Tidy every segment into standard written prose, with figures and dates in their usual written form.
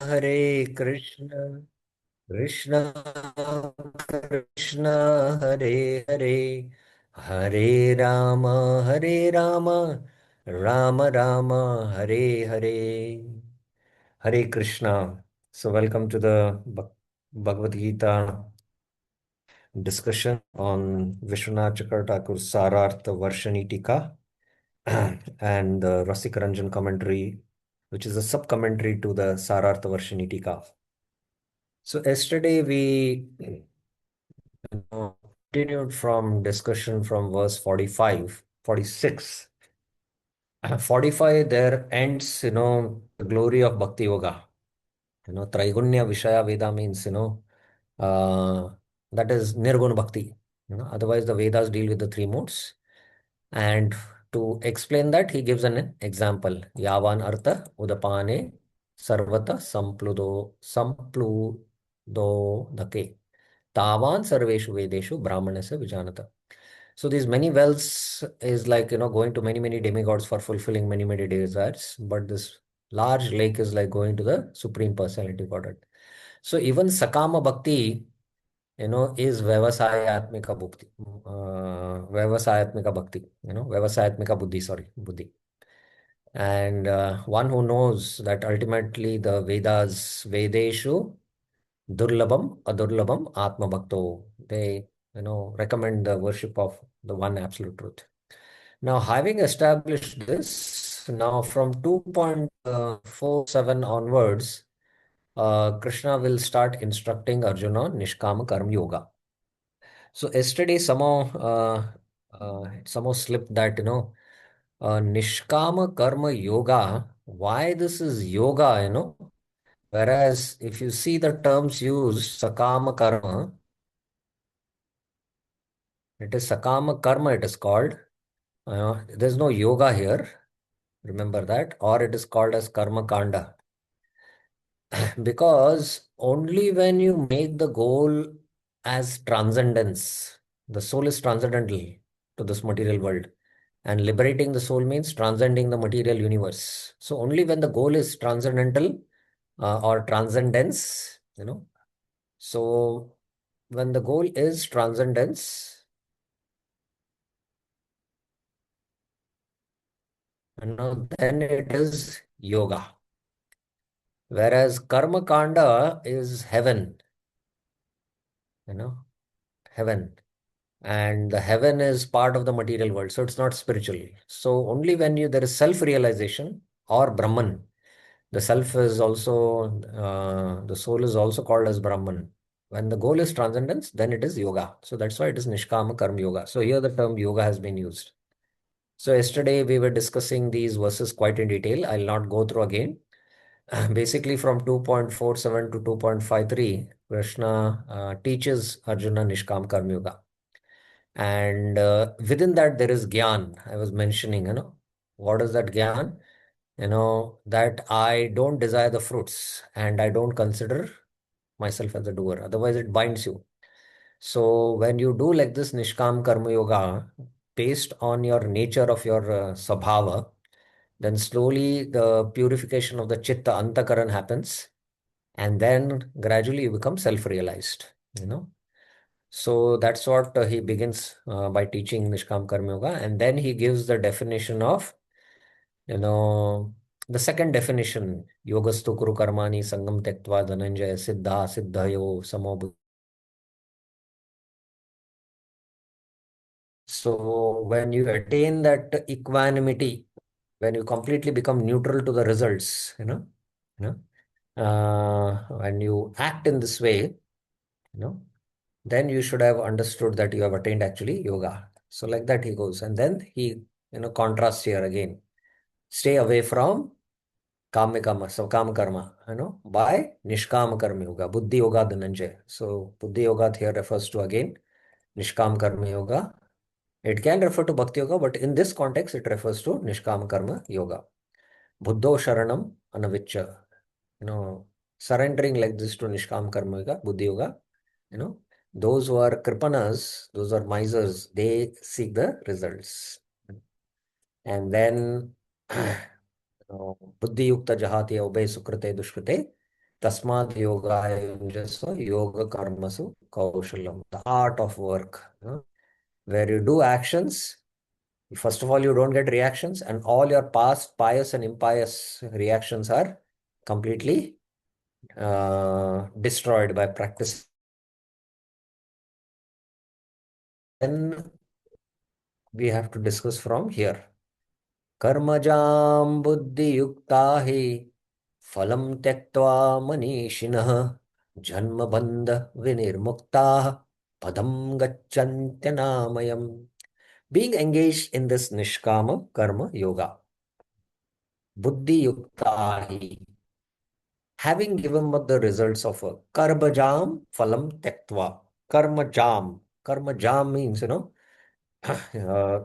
Hare Krishna, Krishna Krishna, Hare Hare, Hare Rama, Hare Rama, Rama Rama, Hare Hare, Hare Krishna. So, welcome to the Bhagavad Gita discussion on Vishwanath Chakravarti's Sarartha Varshani Tika and the Rasika Ranjan commentary, which is a sub commentary to the Sarartha Varshani Tika. So yesterday we continued from discussion from verse 45, 46. 45 there ends, the glory of Bhakti Yoga. Traigunya Vishaya Veda means, uh, that is Nirguna Bhakti. Otherwise the Vedas deal with the three modes. And to explain that, he gives an example. Yavan Artha Udapane Sarvata Sampludo Dhake. Tavan Sarveshu Vedeshu Brahmanasya Vijanata. So these many wells is like, going to many, many demigods for fulfilling many, many desires. But this large lake is like going to the Supreme Personality Godhead. So even Sakama Bhakti, is Vyavasayatmika Bhakti. Vyavasayatmika Bhakti, Vyavasayatmika Buddhi, sorry, Buddhi. And one who knows that ultimately the Vedas, Vedeshu, Durlabam, Adurlabam, Atma Bhakto. They, recommend the worship of the one absolute truth. Now, having established this, now from 2.47 onwards, Krishna will start instructing Arjuna on Nishkama Karma Yoga. So yesterday somehow slipped that, Nishkama Karma Yoga. Why this is yoga, Whereas if you see the terms used, Sakama Karma, it is Sakama Karma, it is called. There's no yoga here. Remember that. Or it is called as Karma Kanda. Because only when you make the goal as transcendence, the soul is transcendental to this material world. And liberating the soul means transcending the material universe. So only when the goal is transcendental or transcendence, so when the goal is transcendence, then it is yoga. Whereas karma kanda is heaven, heaven. And the heaven is part of the material world, so it's not spiritual. So only when there is self-realization or Brahman, the self is also, the soul is also called as Brahman. When the goal is transcendence, then it is yoga. So that's why it is Nishkama Karma Yoga. So here the term yoga has been used. So yesterday we were discussing these verses quite in detail. I'll not go through again. Basically from 2.47 to 2.53, Krishna teaches Arjuna Nishkam Karma Yoga. And within that there is Gyan. I was mentioning, what is that Gyan? That I don't desire the fruits and I don't consider myself as a doer. Otherwise it binds you. So when you do like this Nishkam Karma Yoga, based on your nature of your Sabhava, then slowly the purification of the Chitta Antakaran happens. And then gradually you become self-realized, So that's what he begins by teaching Nishkam Karma Yoga. And then he gives the definition of, the second definition, Yogastu Kuru Karmani Sangam Tektva Dhananjaya Siddha Siddhayo Samo. So when you attain that equanimity, when you completely become neutral to the results, when you act in this way, then you should have understood that you have attained actually yoga. So like that he goes. And then he, contrasts here again. Stay away from Kama Karma, so Kama Karma, by Nishkama Karma Yoga, Buddhi Yoga Dhananjay. So Buddhi Yoga here refers to again Nishkama Karma Yoga. It can refer to Bhakti Yoga, but in this context, it refers to Nishkama Karma Yoga. Buddho Sharanam Anaviccha. Surrendering like this to Nishkama Karma Yoga, Buddhi Yoga. Those who are kripanas, those are misers, they seek the results. And then Buddhi Yukta Jahati Obey Sukrite Dushkrite Tasmad yoga yoga karmasu kaushalam, the art of work, where you do actions. First of all, you don't get reactions, and all your past pious and impious reactions are completely destroyed by practice. Then we have to discuss from here. कर्मजां बुद्धियुक्ता हि फलं त्यक्त्वा मनीषिणः जन्मबन्ध विनिर्मुक्ताः पदं गच्छन्त्यनामयम्. Being engaged in this nishkama karma yoga, buddhiyukta hi, having given up the results of a karmajam phalam tyaktva. Karma jam means, uh,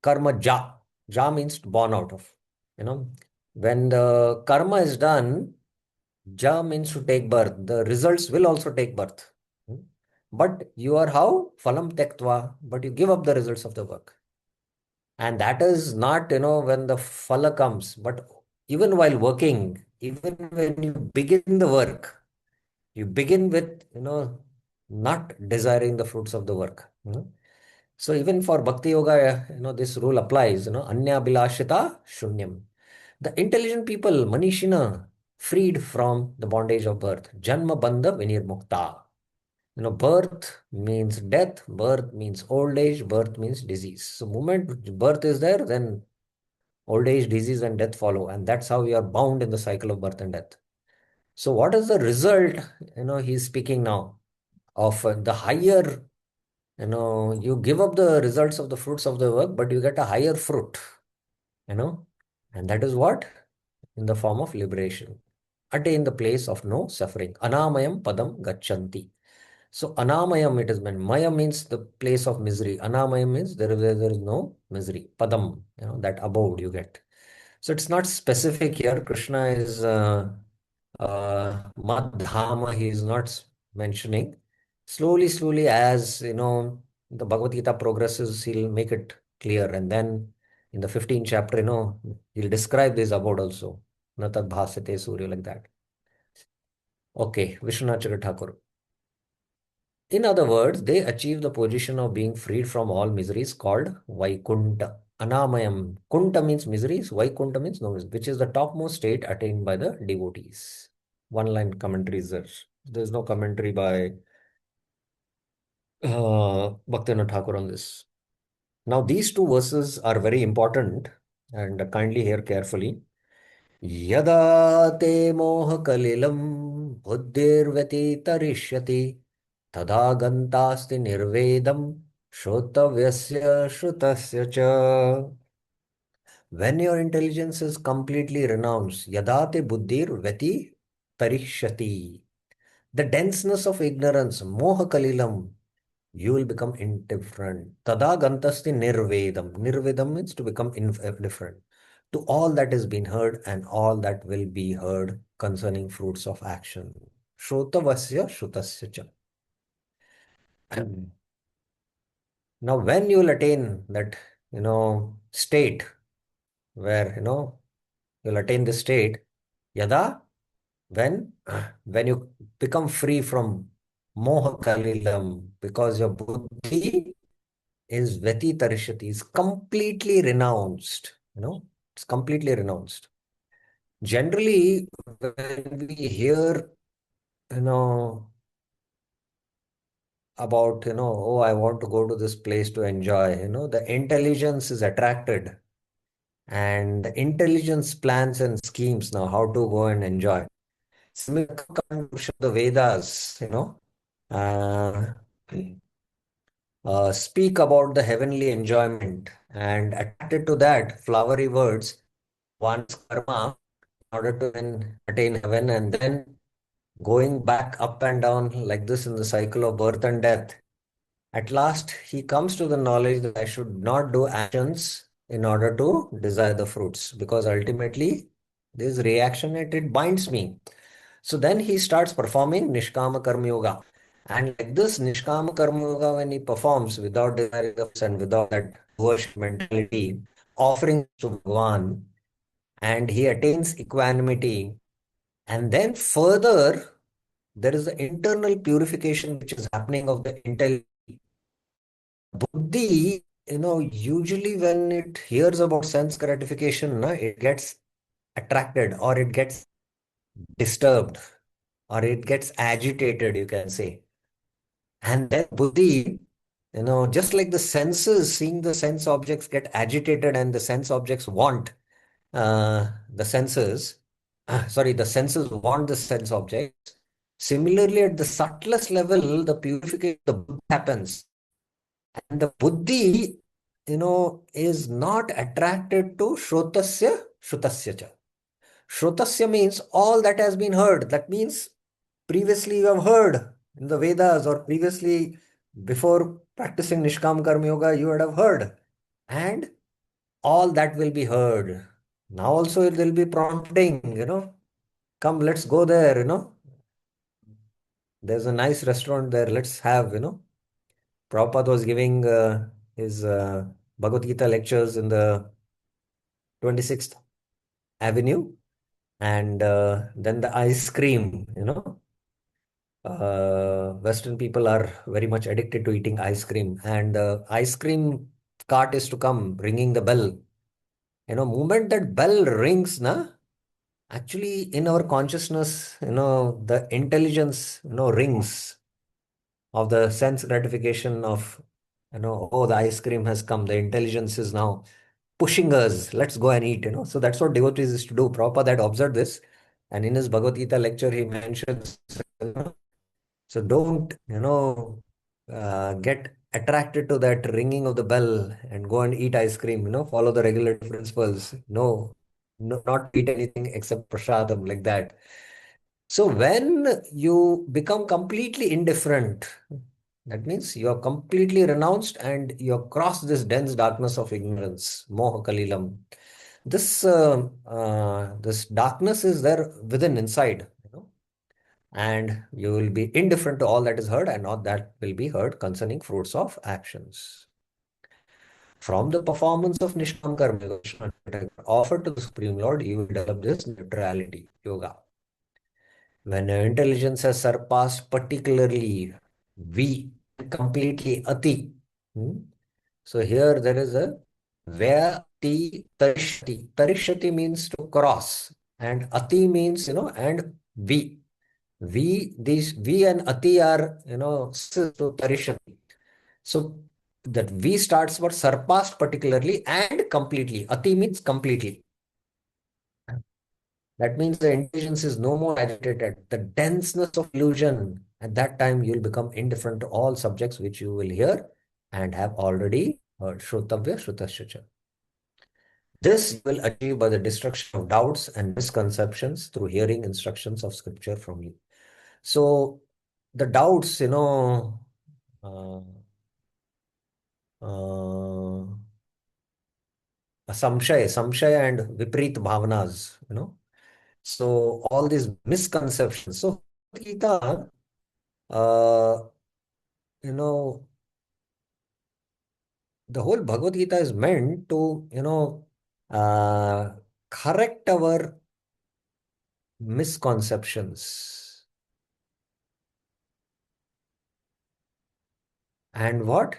karma ja. Ja means born out of. You know, when the karma is done, ja means to take birth. The results will also take birth. Hmm. But you are how? Phalam tektva. But you give up the results of the work. And that is not, when the phala comes, but even while working, even when you begin the work, you begin with, not desiring the fruits of the work. So even for Bhakti Yoga, this rule applies, Anya Bilashita Shunyam. The intelligent people, Manishina, freed from the bondage of birth. Janma Bandha Vinirmukta. Birth means death, birth means old age, birth means disease. So moment birth is there, then old age, disease, and death follow. And that's how we are bound in the cycle of birth and death. So what is the result? He's speaking now of the higher, you give up the results of the fruits of the work, but you get a higher fruit, you know, and that is what? In the form of liberation. Attain the place of no suffering. Anamayam padam gachanti. So anamayam it is meant. Maya means the place of misery. Anamayam means there is no misery. Padam, that abode you get. So it's not specific here. Krishna is Madhama, he is not mentioning. Slowly, slowly, as the Bhagavad Gita progresses, he'll make it clear. And then in the 15th chapter, he'll describe this abode also. Natad bhasate surya, like that. Okay, Vishwanath Chandra Thakur. In other words, they achieve the position of being freed from all miseries called Vaikunta. Anamayam. Kunta means miseries, Vaikunta means no misery, which is the topmost state attained by the devotees. One line commentary is there. There's no commentary by Bhaktivinoda Thakur on this. Now, these two verses are very important and kindly hear carefully. Yada te moha kalilam buddhirvati tada gantasti nirvedam shrotavyasya shrutasya cha. When your intelligence is completely renounced, yadate buddhir vati tarishyati. The denseness of ignorance, moha kalilam, you will become indifferent. Tada gantasti nirvedam. Nirvedam means to become indifferent to all that is being heard and all that will be heard concerning fruits of action. Shrotavasya shrutasya cha. Now, when you will attain that, state where, you'll attain the state, yada, when you become free from moha kalilam, because your buddhi is veti tarishati, is completely renounced, it's completely renounced. Generally, when we hear, about, oh, I want to go to this place to enjoy, the intelligence is attracted and the intelligence plans and schemes now how to go and enjoy. Similar the Vedas, uh, speak about the heavenly enjoyment and attracted to that flowery words, one's karma in order to then attain heaven, and then going back up and down like this in the cycle of birth and death. At last, he comes to the knowledge that I should not do actions in order to desire the fruits, because ultimately this reaction, it binds me. So then he starts performing Nishkama Karma Yoga. And like this Nishkama Karma Yoga, when he performs without desiring the fruits and without that worship mentality, offering to Bhagavan, and he attains equanimity And then further, there is the internal purification which is happening of the intelligence. Buddhi, usually when it hears about sense gratification, it gets attracted or it gets disturbed or it gets agitated, you can say. And then buddhi, just like the senses, seeing the sense objects get agitated and the sense objects want the senses, the senses want the sense objects. Similarly, at the subtlest level, the purification, the buddhi happens. And the buddhi, is not attracted to shrotasya, shrutasya cha. Shrutasya means all that has been heard. That means previously you have heard in the Vedas or previously before practicing Nishkam Karma Yoga, you would have heard. And all that will be heard. Now also there will be prompting, come, let's go there, There's a nice restaurant there, let's have, Prabhupada was giving his Bhagavad Gita lectures in the 26th Avenue. And then the ice cream, Western people are very much addicted to eating ice cream. And the ice cream cart is to come, ringing the bell. Moment that bell rings, actually in our consciousness, the intelligence, rings of the sense gratification of, oh, the ice cream has come. The intelligence is now pushing us. Let's go and eat, So that's what devotees is to do. Prabhupada had observed this. And in his Bhagavad Gita lecture, he mentions, so don't, get attracted to that ringing of the bell and go and eat ice cream, follow the regulative principles. No, no, not eat anything except prasadam like that. So when you become completely indifferent, that means you are completely renounced and you have crossed this dense darkness of ignorance, moha kalilam. This darkness is there within inside, and you will be indifferent to all that is heard and not that will be heard concerning fruits of actions. From the performance of Nishkam Karma offered to the Supreme Lord, you will develop this neutrality yoga. When your intelligence has surpassed particularly we, completely ati. So here there is a Vyati Tarishati. Tarishati means to cross, and ati means, and we. We and ati are, to Tarishati. So that we starts for surpassed particularly and completely. Ati means completely. That means the intelligence is no more agitated. The denseness of illusion, at that time, you'll become indifferent to all subjects which you will hear and have already heard. Shrutavya, Shrutasya. This you will achieve by the destruction of doubts and misconceptions through hearing instructions of scripture from you. So the doubts, uh, uh, samshaya and viprit bhavanas, So all these misconceptions. So Gita, uh, you know, the whole Bhagavad Gita is meant to, uh, correct our misconceptions and what?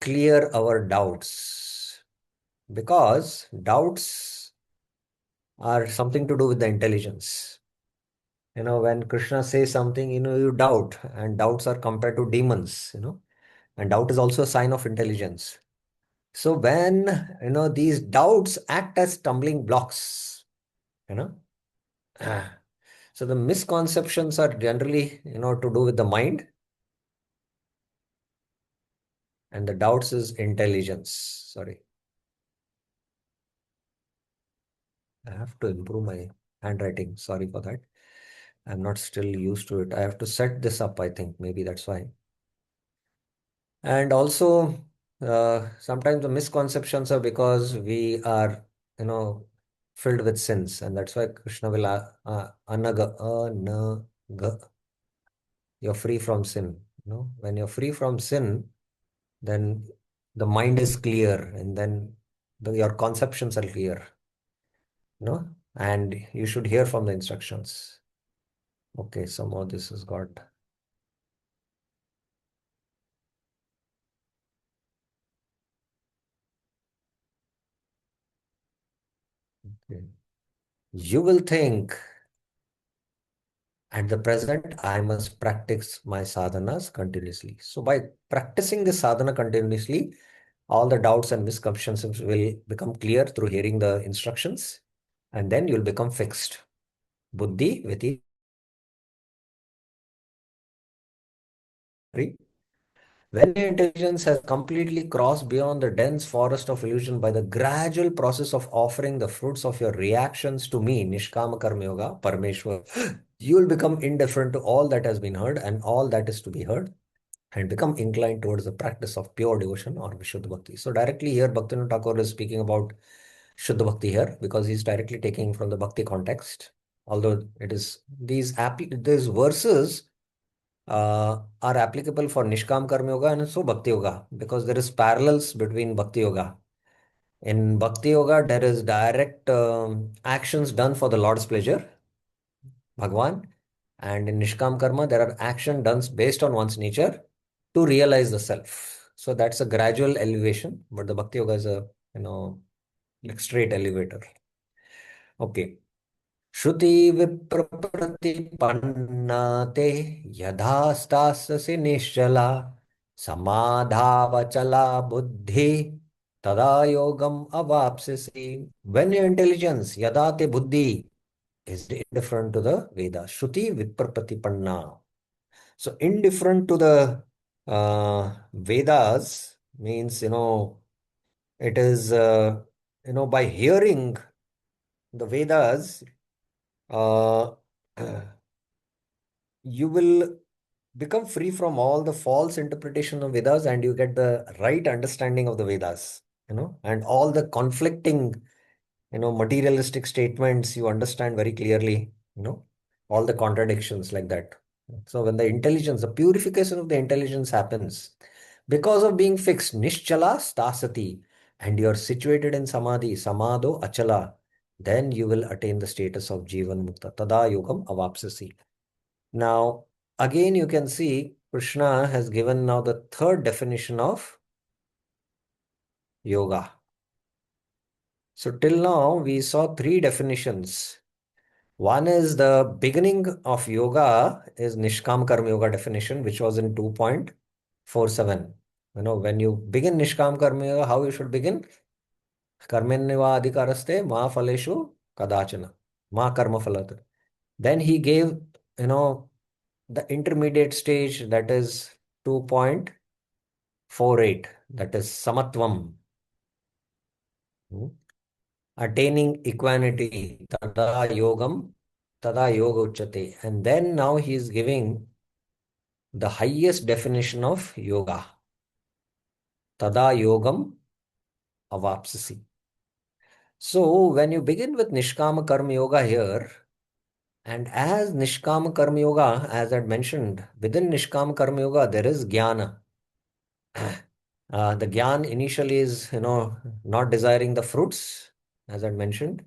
Clear our doubts. Because doubts are something to do with the intelligence. When Krishna says something, you doubt, and doubts are compared to demons, and doubt is also a sign of intelligence. So when, these doubts act as stumbling blocks, you know, ah, so the misconceptions are generally, to do with the mind, and the doubts is intelligence. Sorry, I have to improve my handwriting. Sorry for that. I'm not still used to it. I have to set this up, I think. Maybe that's why. And also, sometimes the misconceptions are because we are, you know, filled with sins, and that's why Krishna will anaga, anaga. You're free from sin. When you're free from sin, then the mind is clear, and then your conceptions are clear. and you should hear from the instructions. Okay, somehow this has got. Okay. You will think, at the present, I must practice my sadhanas continuously. So by practicing the sadhana continuously, all the doubts and misconceptions will become clear through hearing the instructions, and then you'll become fixed. Buddhi, viti, when your intelligence has completely crossed beyond the dense forest of illusion by the gradual process of offering the fruits of your reactions to me, Nishkama Karma Yoga, Parmeshwar, you will become indifferent to all that has been heard and all that is to be heard, and become inclined towards the practice of pure devotion or Vishuddha Bhakti. So directly here, Bhaktivinoda Thakur is speaking about Shuddha Bhakti here because he's directly taking from the Bhakti context. Although it is these verses are applicable for Nishkam Karma Yoga and so Bhakti Yoga because there is parallels between Bhakti Yoga. In Bhakti Yoga, there is direct actions done for the Lord's pleasure, Bhagwan. And in Nishkam Karma, there are action done based on one's nature to realize the self. So that's a gradual elevation, but the Bhakti Yoga is a, like straight elevator. Okay. Shruti viprapratipanna te yadha stasasi nishchala samadhavachala buddhi tada yogam avapsisi. When your intelligence yada te buddhi is indifferent to the Vedas. Shruti vipratipanna. So indifferent to the Vedas means, it is, by hearing the Vedas, uh, you will become free from all the false interpretation of Vedas and you get the right understanding of the Vedas, and all the conflicting, materialistic statements you understand very clearly, all the contradictions like that. So when the intelligence, the purification of the intelligence happens because of being fixed, Nishchala Stasati, and you're situated in Samadhi, Samadho Achala, then you will attain the status of Jivan Mukta. Tada Yogam Avapsasi. Now, again, you can see Krishna has given now the third definition of yoga. So, till now, we saw three definitions. One is the beginning of yoga is Nishkam Karma Yoga definition, which was in 2.47. When you begin Nishkam Karma Yoga, how you should begin? Karmenniva adhikaraste ma phaleshu kadachana. Ma karma phalat. Then he gave, you know, the intermediate stage that is 2.48, that is samatvam. Hmm. Attaining equanimity, tada yoga uchate. And then now he is giving the highest definition of yoga, tada yogam avapsasi. So when you begin with Nishkama Karma Yoga here, and as Nishkama Karma Yoga, as I mentioned, within Nishkama Karma Yoga, there is jnana. The gyan initially is, not desiring the fruits, as I mentioned,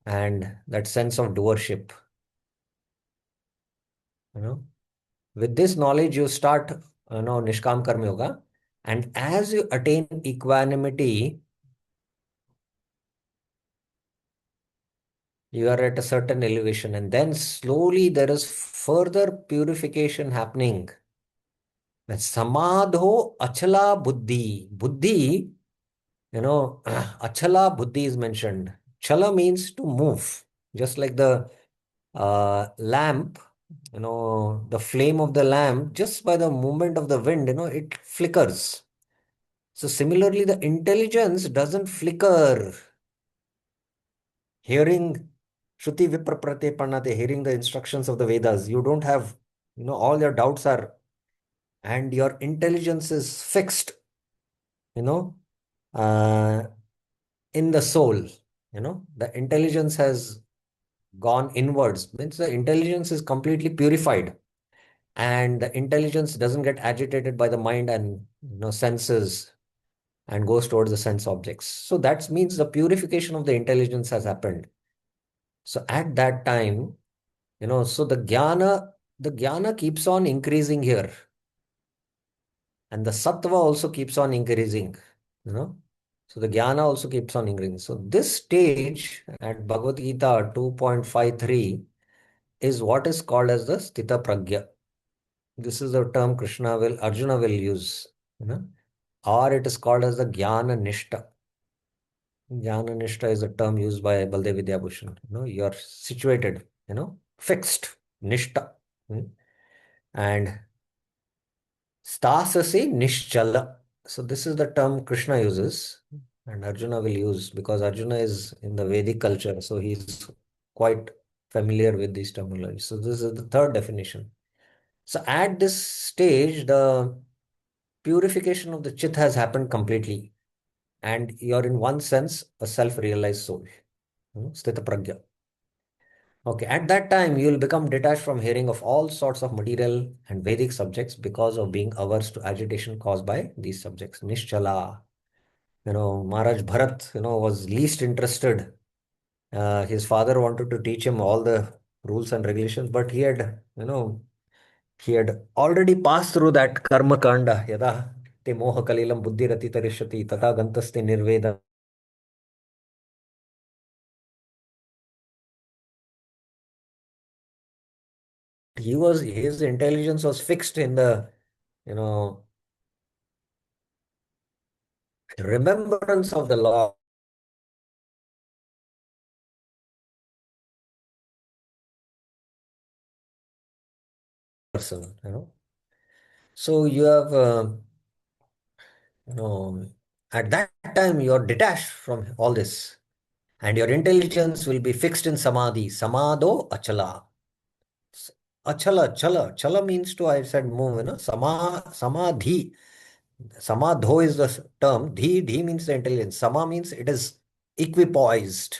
and that sense of doership. You know, with this knowledge, you start, Nishkam Karma Yoga, and as you attain equanimity, you are at a certain elevation, and then slowly there is further purification happening. That's samadho achala buddhi. Buddhi, achala buddhi is mentioned. Chala means to move, just like the lamp, the flame of the lamp, just by the movement of the wind, it flickers. So similarly, the intelligence doesn't flicker. Hearing Shruti Vipraprate Pannate, hearing the instructions of the Vedas, you don't have, all your doubts are, and your intelligence is fixed, you know, uh, in the soul. The intelligence has gone inwards, means the intelligence is completely purified and the intelligence doesn't get agitated by the mind and senses and goes towards the sense objects. So that means the purification of the intelligence has happened. So at that time, so the jnana keeps on increasing here, and the sattva also keeps on increasing, you know. So the jnana also keeps on increasing. So this stage at Bhagavad Gita 2.53 is what is called as the Sthita Pragya. This is the term Arjuna will use, you know, or it is called as the Jnana Nishta. Jnana Nishta is a term used by Baldev Vidyabhushan. You are situated, fixed, Nishta. Hmm? And Stasasi Nishchala. So this is the term Krishna uses and Arjuna will use because Arjuna is in the Vedic culture. So he's quite familiar with these terminologies. So this is the third definition. So at this stage, the purification of the chit has happened completely. And you're in one sense a self-realized soul. Sthita Pragya. Okay, at that time, you will become detached from hearing of all sorts of material and Vedic subjects because of being averse to agitation caused by these subjects. Nishchala, Maharaj Bharat, was least interested. His father wanted to teach him all the rules and regulations, but he had already passed through that karma kanda. Yada te moha kalilam buddhi rati tarishati tata gantaste nirveda. His intelligence was fixed in the, you know, remembrance of the law person. So you have, you know, at that time you're detached from all this and your intelligence will be fixed in samadhi. Samado achala. Achala, chala. Chala means to, I said, move. Samadhi. Samadho is the term. Dhi means the intelligence. Sama means it is equipoised.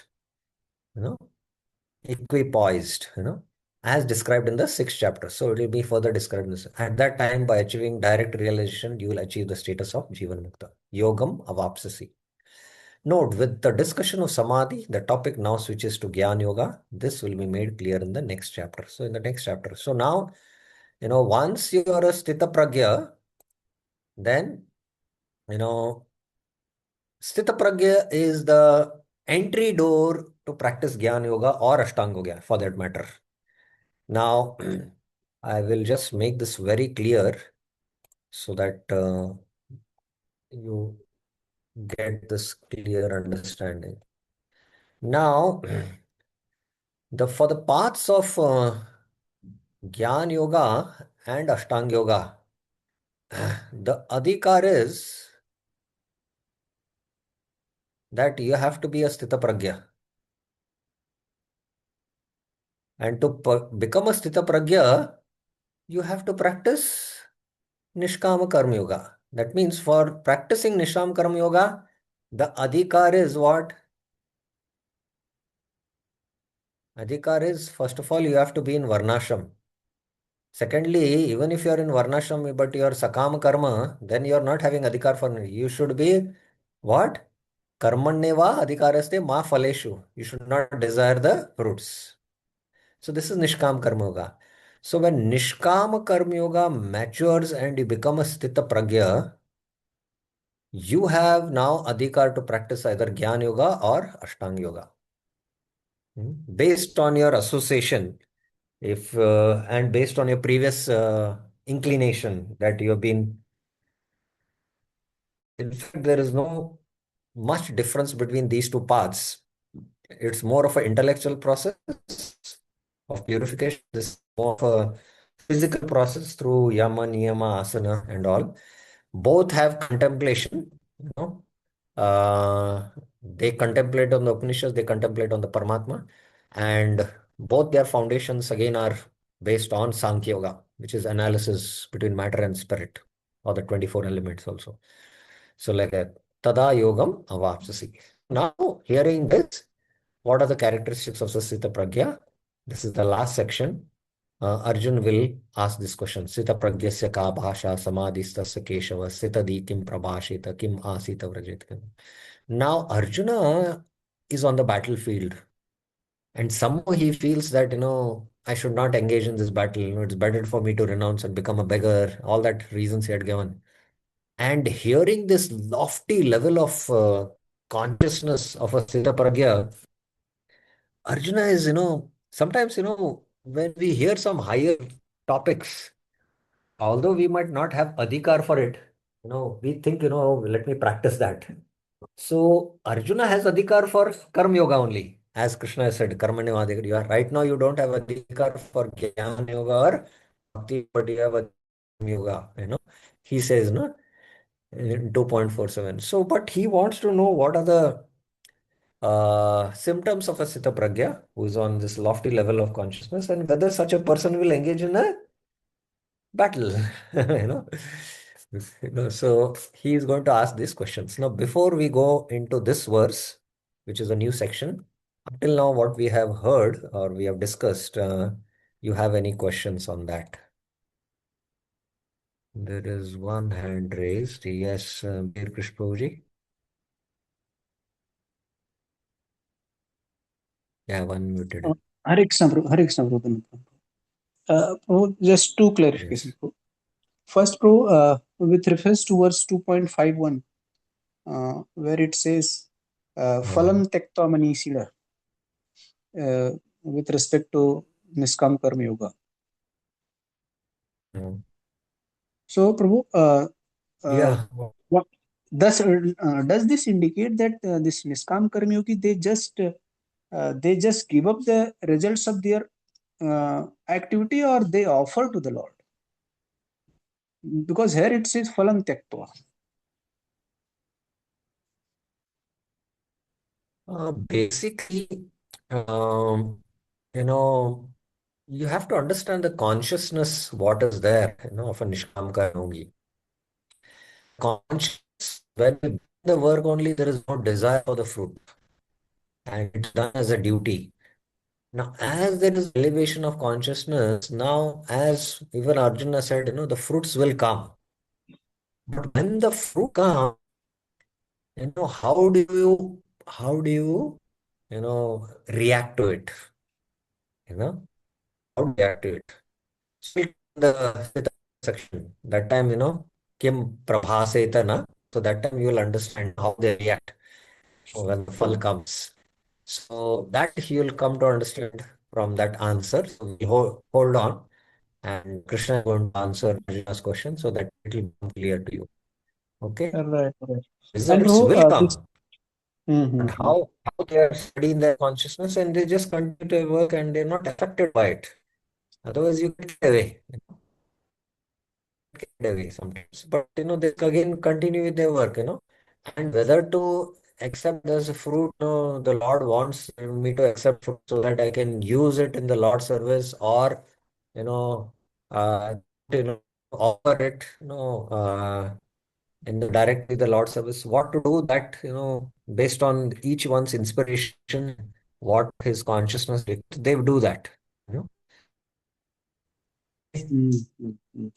You know, equipoised, as described in the sixth chapter. So it will be further described in this. At that time, by achieving direct realization, you will achieve the status of Jivan Mukta. Yogam avapsasi. Note, with the discussion of Samadhi, the topic now switches to Gyan Yoga. This will be made clear in the next chapter. So in the next chapter. So now, once you are a Sthita Pragya, then, you know, Sthita Pragya is the entry door to practice Gyan Yoga or Ashtanga Yoga for that matter. Now, I will just make this very clear so that you get this clear understanding. Now, for the paths of Gyan Yoga and Ashtanga Yoga, the adhikar is that you have to be a Sthita Pragya. And to become a Sthita Pragya, you have to practice Nishkama Karma Yoga. That means for practicing Nishkama Karma Yoga, the adhikar is what? Adhikar is, first of all, you have to be in Varnashram. Secondly, even if you are in Varnashram, but you are Sakama Karma, then you are not having Adhikar for you should be what? Karmanyeva adhikaraste ma phaleshu. You should not desire the fruits. So this is Nishkam Karma Yoga. So when Nishkam Karma Yoga matures and you become a Sthita Pragya, you have now adhikar to practice either Gyan Yoga or Ashtanga Yoga. Based on your association, if and based on your previous inclination that you have been, in fact, there is no much difference between these two paths. It's more of an intellectual process of purification. This is more of a physical process through yama, niyama, asana, and all. Both have contemplation, they contemplate on the Upanishads, they contemplate on the Paramatma, and both their foundations again are based on Sankhya Yoga, which is analysis between matter and spirit, or the 24 elements also. So like a Tada Yogam Avapsasi. Now, hearing this, what are the characteristics of Sita Pragya? This is the last section. Arjun will ask this question. Sita pragyasya ka bhasha samadhistasya keshava sitadi kim prabhashita kim asita vrajet. Now Arjuna is on the battlefield. And somehow he feels that, I should not engage in this battle. It's better for me to renounce and become a beggar, all that reasons he had given. And hearing this lofty level of consciousness of a Siddha Pragya, Arjuna is, sometimes, when we hear some higher topics, although we might not have adhikar for it, we think, let me practice that. So Arjuna has adhikar for karma yoga only. As Krishna has said, karma adhikar. You are right now you don't have adhikar for jnana yoga or bhakti, but you have adhikar yoga. He says no in 2.47. So, but he wants to know what are the symptoms of a Sita Pragya who is on this lofty level of consciousness and whether such a person will engage in a battle. you know so he is going to ask these questions now. Before we go into this verse, which is a new section, up till now what we have heard or we have discussed, you have any questions on that? There is one hand raised. Yes, Bir Krishnaji. Yeah, one muted. Hare Krishna, Prabhu. Hare Krishna, Prabhu. Prabhu, just two clarifications, Yes. Prabhu. First, Prabhu, with reference to verse 2.51, where it says, Uh, Phalam Tekta Manisila, with respect to Niskam Karma Yoga. uh, So, Prabhu, uh, yeah. what does this indicate that this Niskam Karma Yogi, they just give up the results of their activity, or they offer to the Lord? Because here it says Phalam Tektva. Basically, um, you know, you have to understand the consciousness, what is there, of a Nishkam Karma. Conscious, when we do the work only, there is no desire for the fruit, and it's done as a duty. Now, as there is elevation of consciousness, now, as even Arjuna said, the fruits will come. But when the fruit come, how do you react to it? You know, how do you react to it? So the section that time, Kim Prabhaseta na. So that time you will understand how they react when the fall comes. So that you will come to understand from that answer. So we hold on, and Krishna is going to answer Arjuna's question so that it will become clear to you. Okay, Right, right. And results Prabhu, will this. come, but Mm-hmm. how they are studying their consciousness and they just continue to work and they're not affected by it. Otherwise, you get away. Get away sometimes. But they again continue with their work, and whether to accept as a fruit, the Lord wants me to accept fruit so that I can use it in the Lord's service, or you know, uh, offer it, in the directly the Lord's service. What to do that, based on each one's inspiration, what his consciousness dictates, they do that. You know. Mm-hmm.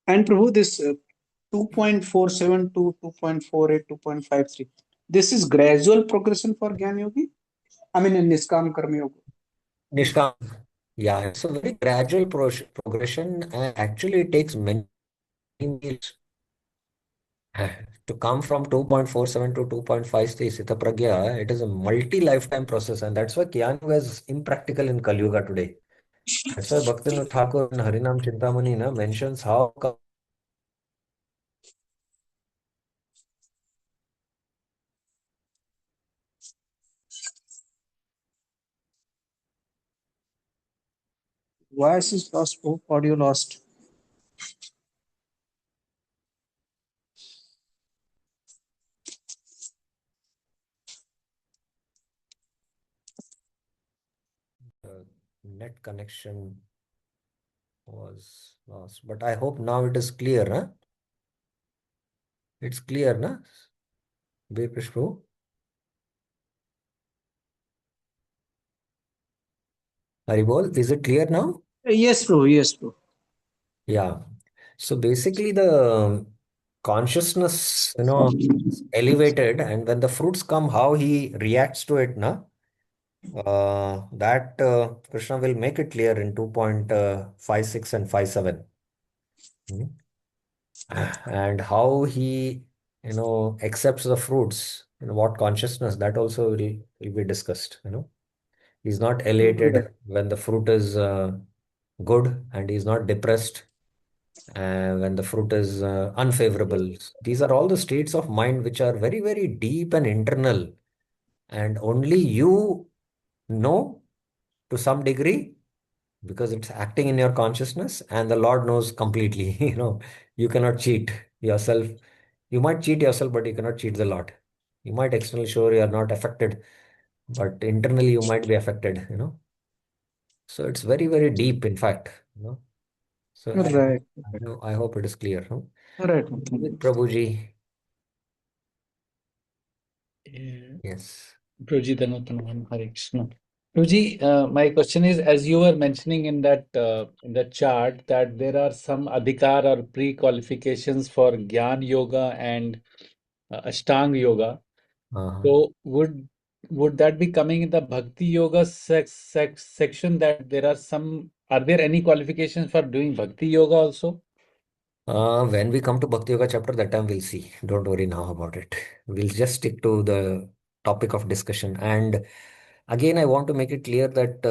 And Prabhu, this 2.47 to 2.48, 2.53, this is gradual progression for Gyan Yogi? I mean, in Niskam Karma Yoga. Nishkam, yeah, it's a very gradual progression, and actually it takes many years to come from 2.47 to 2.53 Sita Pragya. It is a multi-lifetime process, and that's why Kyan Yoga is impractical in Kali Yuga today. That's why Bhaktivinoda Thakur in Harinam Chintamani mentions how Voice is lost, Prabhu. Audio lost. net connection was lost. But I hope now it is clear, huh? It's clear, na? Prabhu? Haribol, is it clear now? Yes, Prabhu. Yes, Prabhu. Yeah. So basically the consciousness, is elevated, and when the fruits come, how he reacts to it, na? That Krishna will make it clear in 2.56 and 57. Hmm. And how he, accepts the fruits, what consciousness, that also will be discussed. He's not Right. elated when the fruit is good, and he's not depressed when the fruit is unfavorable. These are all the states of mind which are very, very deep and internal, and only you know to some degree, because it's acting in your consciousness, and the Lord knows completely. You cannot cheat yourself. You might cheat yourself, but you cannot cheat the Lord. You might externally show you are not affected, but internally you might be affected. So it's very, very deep, in fact. So Right. I hope it is clear. No? Right. Prabhuji. Yeah. Yes. Prabhuji, Dhanuttanam, Hare Krishna. Prabhuji, my question is, as you were mentioning in that chart, that there are some adhikar or pre-qualifications for Gyan Yoga and Ashtanga Yoga. Uh-huh. So would that be coming in the Bhakti Yoga section, that there are some, are there any qualifications for doing Bhakti Yoga also? When we come to Bhakti Yoga chapter, that time we'll see. Don't worry now about it. We'll just stick to the topic of discussion. And again, I want to make it clear that,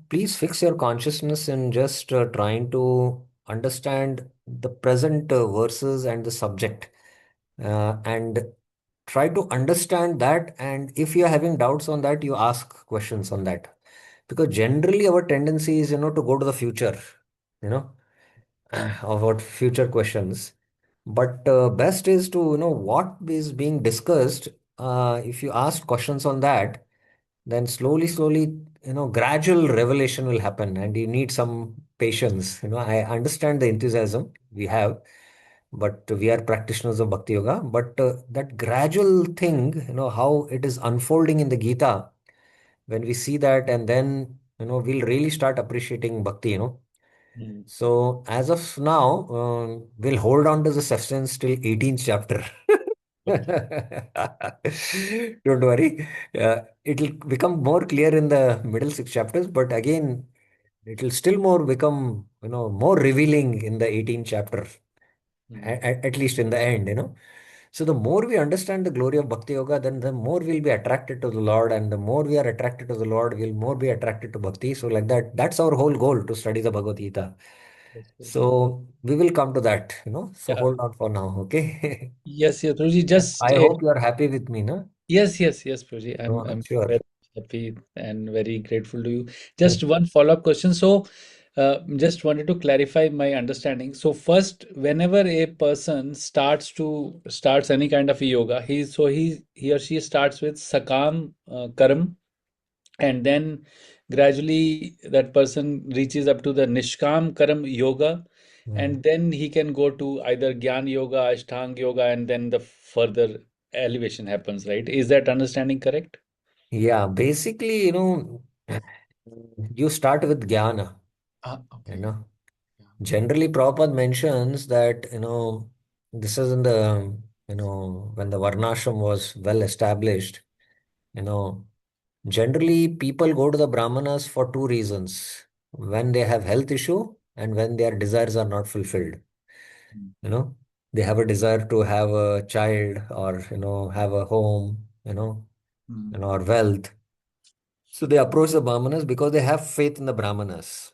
please fix your consciousness in just trying to understand the present verses and the subject. And try to understand that. And if you're having doubts on that, you ask questions on that. Because generally, our tendency is, to go to the future. You know about future questions, but best is to what is being discussed. If you ask questions on that, then slowly, gradual revelation will happen, and you need some patience. I understand the enthusiasm we have, but we are practitioners of Bhakti Yoga. But that gradual thing, how it is unfolding in the Gita, when we see that, and then we'll really start appreciating Bhakti. Hmm. So as of now, we'll hold on to the substance till 18th chapter. Okay. Don't worry. It'll become more clear in the middle six chapters, but again, it'll still more become, more revealing in the 18th chapter, Hmm. at least in the end. So the more we understand the glory of Bhakti Yoga, then the more we'll be attracted to the Lord, and the more we are attracted to the Lord, we'll more be attracted to Bhakti. So like that, that's our whole goal, to study the Bhagavad Gita. That's good. So we will come to that. So Yeah. hold on for now, okay? Yes, yes, Prabhuji, And just I hope you are happy with me, no? yes, yes, yes, Prabhuji. No, no, I'm sure. very happy and very grateful to you. Just one follow-up question. So, just wanted to clarify my understanding. So, first, whenever a person starts any kind of a yoga, he or she starts with Sakam Karam, and then gradually that person reaches up to the Nishkam Karam Yoga, Mm. and then he can go to either Gyan Yoga, Ashtanga Yoga, and then the further elevation happens, right? Is that understanding correct? Yeah, basically, you start with jnana, Ah, you okay. know. Yeah. Generally, Prabhupada mentions that, this is in the, when the Varnashram was well established, you know, generally people go to the Brahmanas for two reasons: when they have health issue, and when their desires are not fulfilled. Mm, you know they have a desire to have a child, or have a home, mm, or wealth. So they approach the Brahmanas because they have faith in the Brahmanas.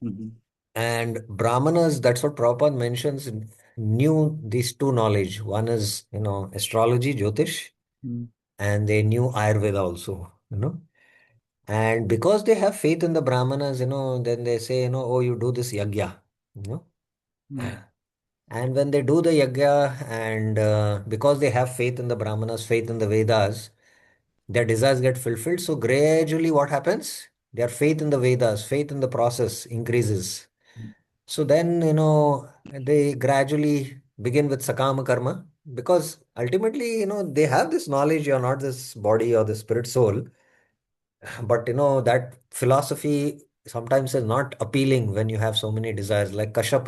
mhm, And Brahmanas, that's what Prabhupada mentions, knew these two knowledge. One is astrology, Jyotish, mm, and they knew Ayurveda also. And because they have faith in the Brahmanas, then they say, oh, you do this yagya. you know mm, And when they do the yajna, and because they have faith in the Brahmanas, faith in the Vedas, their desires get fulfilled. So gradually, what happens? Their faith in the Vedas, faith in the process increases. mm, So then, they gradually begin with Sakama Karma, because ultimately, they have this knowledge: you're not this body or the spirit soul. But, that philosophy sometimes is not appealing when you have so many desires. Like Kashyap,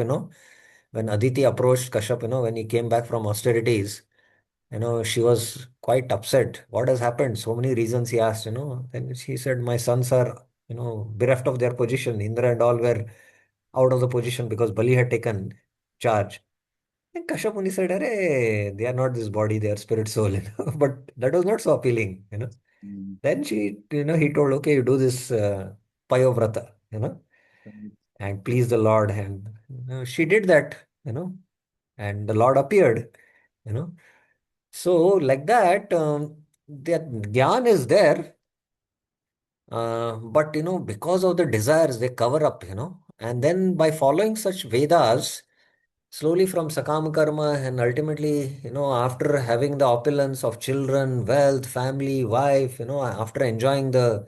when Aditi approached Kashyap, when he came back from austerities, she was quite upset. What has happened? So many reasons he asked. Then she said, my sons are, bereft of their position. Indra and all were out of the position because Bali had taken charge. And Kashyap Muni said, Arey, they are not this body, they are spirit soul. But that was not so appealing. Mm. Then he told, okay, you do this Payovrata, Right. and please the Lord. And she did that, and the Lord appeared. So like that, that Gyan is there, but because of the desires, they cover up. And then by following such Vedas, slowly from Sakama Karma, and ultimately, after having the opulence of children, wealth, family, wife, after enjoying the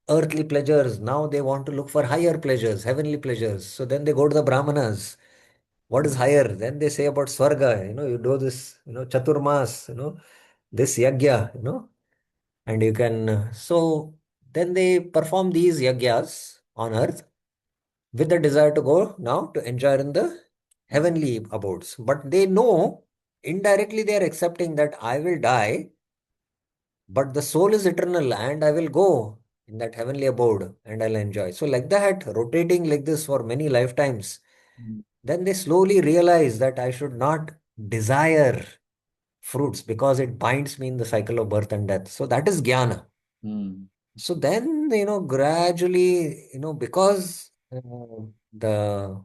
earthly pleasures, now they want to look for higher pleasures, heavenly pleasures. So then they go to the Brahmanas. What is higher? Then they say about Swarga, you do this, Chaturmas, this Yagya, and you can. So then they perform these Yagyas on earth with the desire to go now to enjoy in the heavenly abodes. But they know indirectly they are accepting that I will die, but the soul is eternal and I will go in that heavenly abode and I'll enjoy. So, like that, rotating like this for many lifetimes, Mm. then they slowly realize that I should not desire fruits because it binds me in the cycle of birth and death. So, that is jnana. Mm. So then, gradually, because the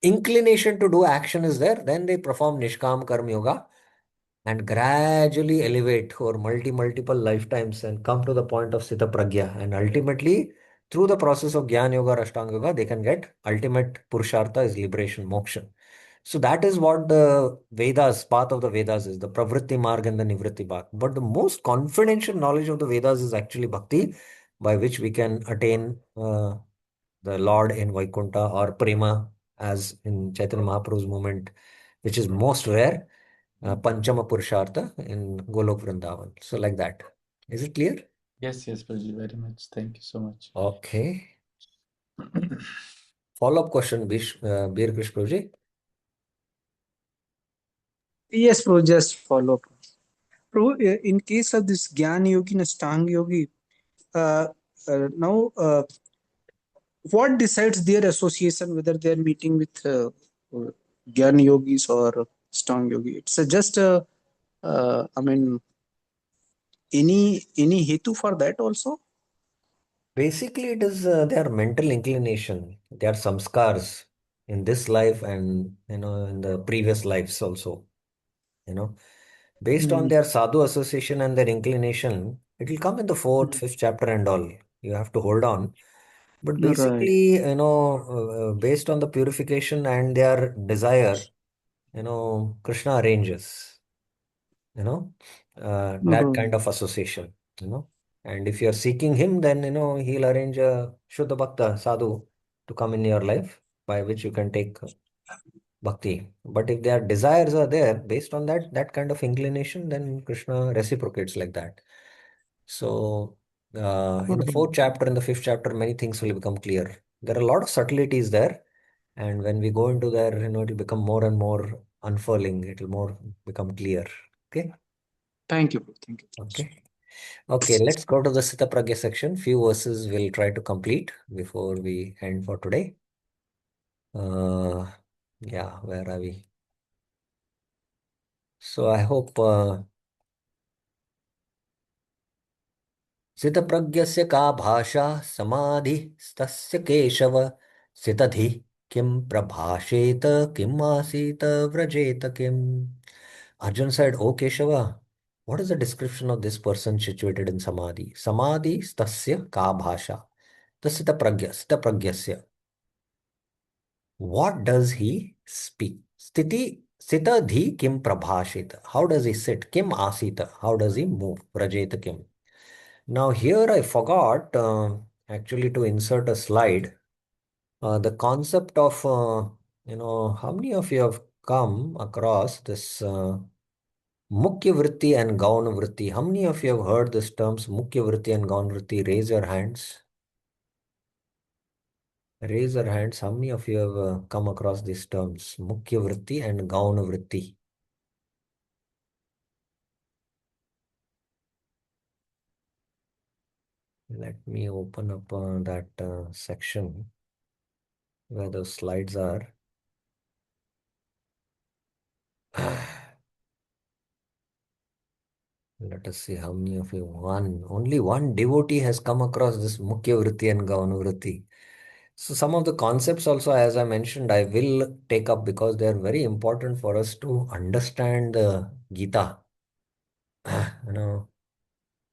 inclination to do action is there, then they perform Nishkam Karma Yoga and gradually elevate over multiple lifetimes and come to the point of Sita Pragya. And ultimately, through the process of Gyan Yoga or Ashtanga Yoga, they can get ultimate Purushartha is liberation, moksha. So that is what the Vedas, path of the Vedas is, the Pravritti Marg and the Nivritti Marg. But the most confidential knowledge of the Vedas is actually Bhakti, by which we can attain the Lord in Vaikuntha or Prema, as in Chaitanya Mahaprabhu's movement, which is most rare, Panchama Purushartha in Golok Vrindavan. So, like that. Is it clear? Yes, yes, Prabhuji, very much. Thank you so much. Okay. Follow-up question, Bir Krish Prabhuji. Yes, bro, just follow up. Bro, in case of this Gyan Yogi and Ashtanga Yogi, uh, now what decides their association, whether they're meeting with Gyan Yogis or Ashtanga Yogi? It's just I mean, any hetu for that also? Basically, it is their mental inclination, their samskars in this life and in the previous lives also. You know, based on Hmm. their sadhu association and their inclination, it will come in the fourth, Hmm. fifth chapter and all. You have to hold on. But Right. basically, based on the purification and their desire, Krishna arranges, you know, that Right. kind of association. And if you're seeking him, then, he'll arrange a Shuddha Bhakta sadhu to come in your life by which you can take bhakti. But if their desires are there based on that kind of inclination, then Krishna reciprocates like that. So, in the fourth Right. chapter, in the fifth chapter, many things will become clear. There are a lot of subtleties there, and when we go into there, it'll become more and more unfurling. It'll more become clear. Okay. Thank you, bro. Thank you. Okay. Okay. Let's go to the Sita Pragya section. Few verses we'll try to complete before we end for today. Yeah. Where are we? So I hope. स्थितप्रज्ञस्य का भाषा समाधिस्तस्य केशव स्थितधि किं प्रभाषेत किम आसीत व्रजेत किम. Arjun said, O Keshava, what is the description of this person situated in Samadhi? Samadhi stasya ka bhasha. The Sita pragyasya. What does he speak? Sita dhi kim prabhashita. How does he sit? Kim asita. How does he move? Vrajeta kim. Now here I forgot actually to insert a slide. The concept of, how many of you have come across this Mukhya Vritti and Gauna Vritti? How many of you have heard these terms Mukhya Vritti and Gauna Vritti? Raise your hands. Raise your hands. How many of you have come across these terms Mukhya Vritti and Gauna Vritti? Let me open up that section where those slides are. Let us see how many of you. Only one devotee has come across this Mukhya Vritti and Gavana Vritti. So some of the concepts also, as I mentioned, I will take up because they are very important for us to understand the Gita. You know,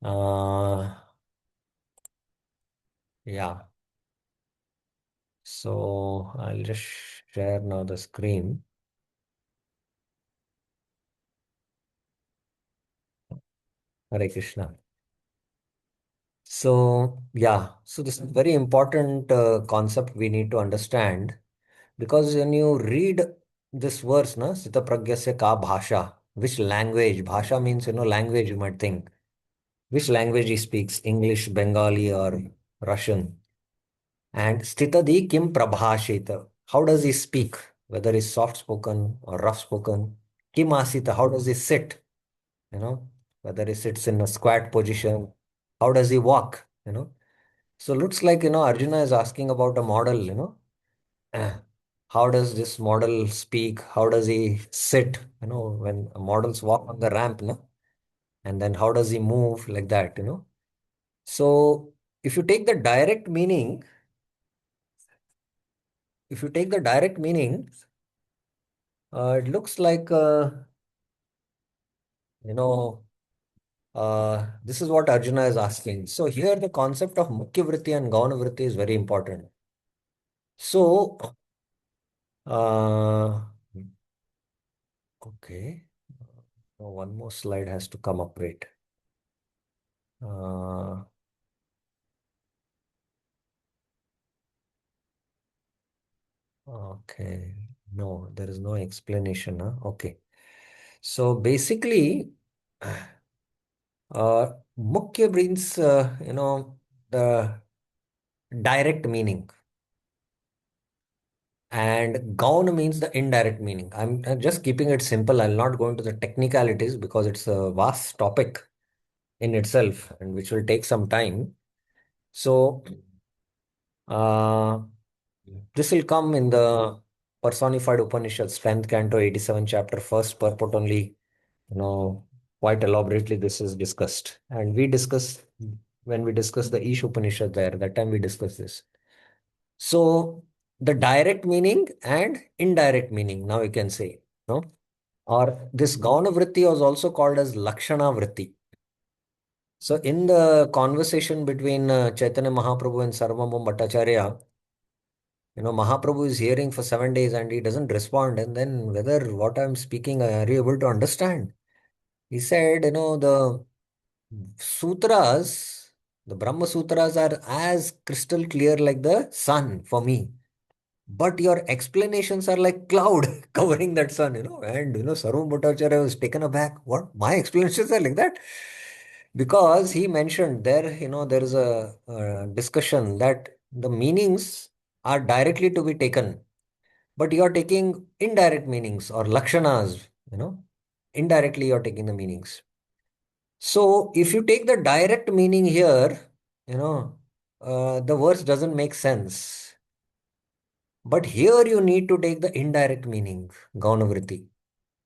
uh, yeah. So I'll just share now the screen. Hare Krishna. So yeah, so this is very important concept we need to understand because when you read this verse, na, Sita Pragyasya ka bhasha, which language? Bhasha means, language you might think. Which language he speaks? English, Bengali, or Russian? And Stitadi kim prabhashita. How does he speak? Whether he's soft spoken or rough spoken. Kim asita. How does he sit? You know, whether he sits in a squat position. How does he walk? So looks like, Arjuna is asking about a model. Uh, How does this model speak? How does he sit? When models walk on the ramp, no? And then how does he move like that? So if you take the direct meaning, if you take the direct meaning, it looks like, you know, this is what Arjuna is asking. So here the concept of Mukhya Vritti and Gauna Vritti is very important. So, uh, okay, one more slide has to come up. Wait. Uh, okay, no, there is no explanation. Huh? Okay. So basically, Mukhya brings, the direct meaning. And Gaun means the indirect meaning. I'm just keeping it simple. I'll not go into the technicalities because it's a vast topic in itself and which will take some time. So, uh, this will come in the personified Upanishads, 10th canto, 87 chapter, first purport only, you know, quite elaborately this is discussed. And we discuss, when we discuss the Ish Upanishad there, that time we discuss this. So, the direct meaning and indirect meaning, now you can say, no? Or this Gauna Vritti was also called as Lakshana Vritti. So, in the conversation between Chaitanya Mahaprabhu and Sarvabhauma Bhattacharya, Mahaprabhu is hearing for 7 days and he doesn't respond. And then whether what I'm speaking, are you able to understand? He said, the sutras, the Brahma Sutras are as crystal clear like the sun for me. But your explanations are like cloud covering that sun. And, Sarvam Bhattacharya was taken aback. What? My explanations are like that? Because he mentioned there, there is a discussion that the meanings are directly to be taken, but you are taking indirect meanings or lakshanas, indirectly you're taking the meanings. So if you take the direct meaning here, the verse doesn't make sense. But here you need to take the indirect meaning, Gaunavritti.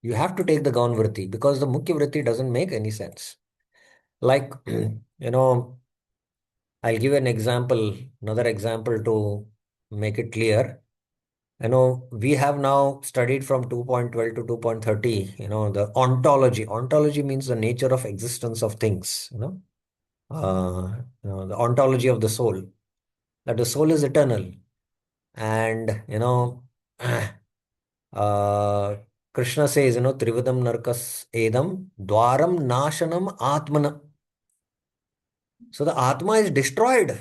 You have to take the Gaunavritti because the Mukhya Vritti doesn't make any sense. Like, I'll give an example, another example to make it clear. We have now studied from 2.12 to 2.30, the ontology. Ontology means the nature of existence of things, the ontology of the soul, that the soul is eternal. And, uh, Krishna says, Trividam Narkas Edam, Dwaram Nashanam Atmana. So the Atma is destroyed.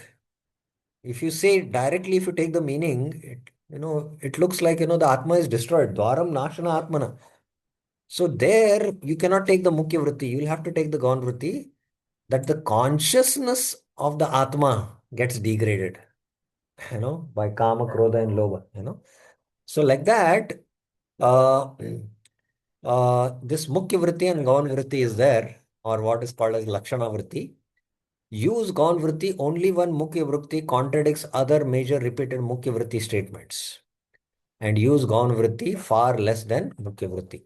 If you say directly, if you take the meaning, it looks like, the Atma is destroyed. Dwaram Nashana Atmana. So there you cannot take the Mukhya Vritti. You'll have to take the Gaun Vritti, that the consciousness of the Atma gets degraded, by Kama, Krodha, and Lobha. So like that, uh, this Mukhya Vritti and Gaun Vritti is there, or what is called as Lakshana Vritti. Use Gaun Vritti only when Mukhya Vritti contradicts other major repeated Mukhya Vritti statements. And use Gaun Vritti far less than Mukhya Vritti.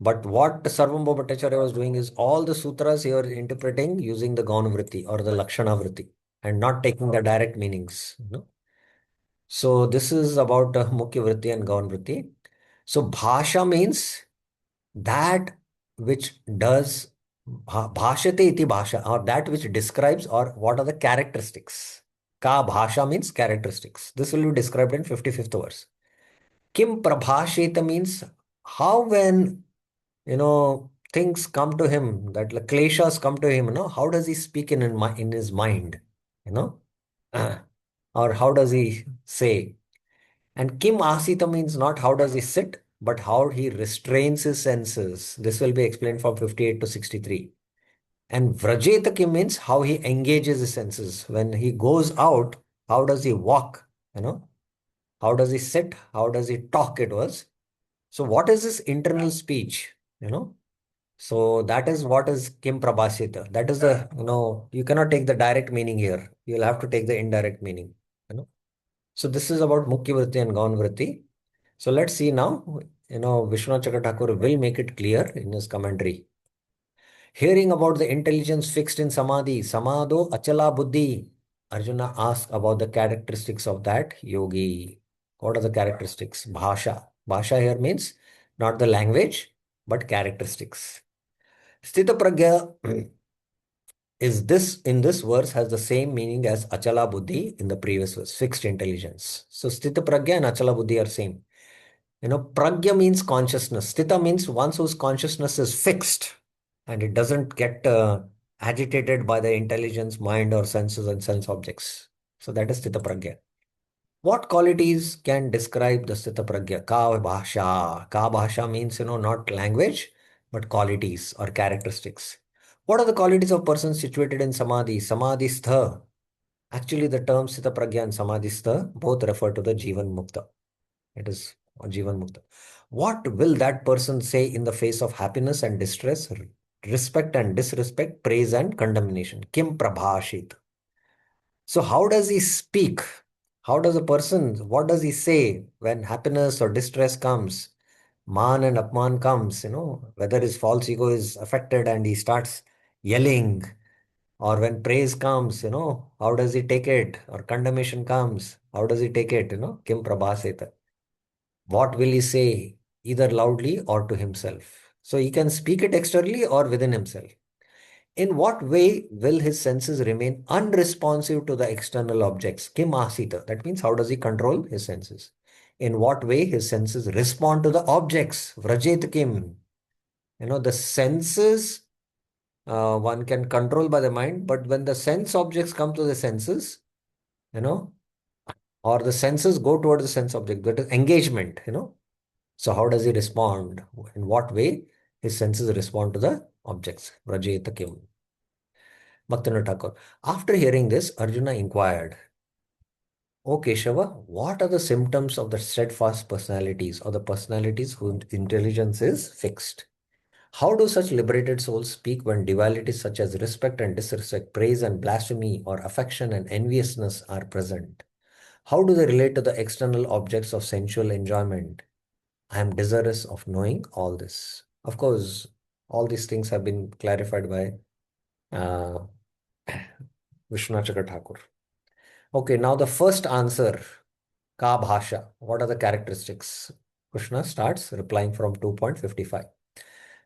But what Sarvabhauma Bhattacharya was doing is all the sutras he was interpreting using the Gaun Vritti or the Lakshana Vritti and not taking the direct meanings. So this is about Mukhya Vritti and Gaun Vritti. So Bhasha means that which does bhashate iti bhasha, or that which describes or what are the characteristics. Ka bhasha means characteristics. This will be described in 55th verse. Kim prabhasheta means how when things come to him, that the kleshas come to him, how does he speak in his mind, you know, or how does he say? And Kim Asita means not how does he sit, but how he restrains his senses. This will be explained from 58 to 63. And Vrajeta Kim means how he engages his senses. When he goes out, how does he walk? How does he sit? How does he talk? It was. So, what is this internal speech? You know, so that is what is Kim Prabhasita. That is you cannot take the direct meaning here. You'll have to take the indirect meaning. You know. So this is about Mukhya Vritti and Gaun Vritti. So let's see now. Vishwanath Chakra Thakur will make it clear in his commentary. Hearing about the intelligence fixed in Samadhi, Samadho Achala Buddhi, Arjuna asked about the characteristics of that yogi. What are the characteristics? Bhasha. Bhasha here means not the language, but characteristics. Sthita Pragya is this in this verse has the same meaning as Achala Buddhi in the previous verse, fixed intelligence. So Sthita Pragya and Achala Buddhi are same. Pragya means consciousness. Sthita means one whose consciousness is fixed and it doesn't get agitated by the intelligence, mind, or senses and sense objects. So that is Sthita Pragya. What qualities can describe the Sthita Pragya? Ka Bhasha. Ka Bhasha means, not language, but qualities or characteristics. What are the qualities of person situated in Samadhi? Samadhistha. Actually, the terms Sthita Pragya and Samadhistha both refer to the Jivan Mukta. It is Jivan Mukta. What will that person say in the face of happiness and distress, respect and disrespect, praise and condemnation? Kim Prabhashit. So, how does he speak? How does a person, what does he say when happiness or distress comes? Man and Apman comes, whether his false ego is affected and he starts yelling, or when praise comes, how does he take it? Or condemnation comes, how does he take it? Kim Prabhasita. What will he say, either loudly or to himself? So he can speak it externally or within himself. In what way will his senses remain unresponsive to the external objects? Kim asita. That means how does he control his senses? In what way his senses respond to the objects? Vrajet kim. The senses one can control by the mind, but when the sense objects come to the senses, you know, or the senses go towards the sense object, that is engagement. So how does he respond? In what way his senses respond to the objects? Vrajeta kim. Bhaktivinoda Thakur. After hearing this, Arjuna inquired, O Keshava, what are the symptoms of the steadfast personalities or the personalities whose intelligence is fixed? How do such liberated souls speak when dualities such as respect and disrespect, praise and blasphemy, or affection and enviousness are present? How do they relate to the external objects of sensual enjoyment? I am desirous of knowing all this. Of course, all these things have been clarified by uh, Vishwanath Chakra Thakur. Okay, now the first answer, Ka Bhasha. What are the characteristics? Krishna starts replying from 2.55.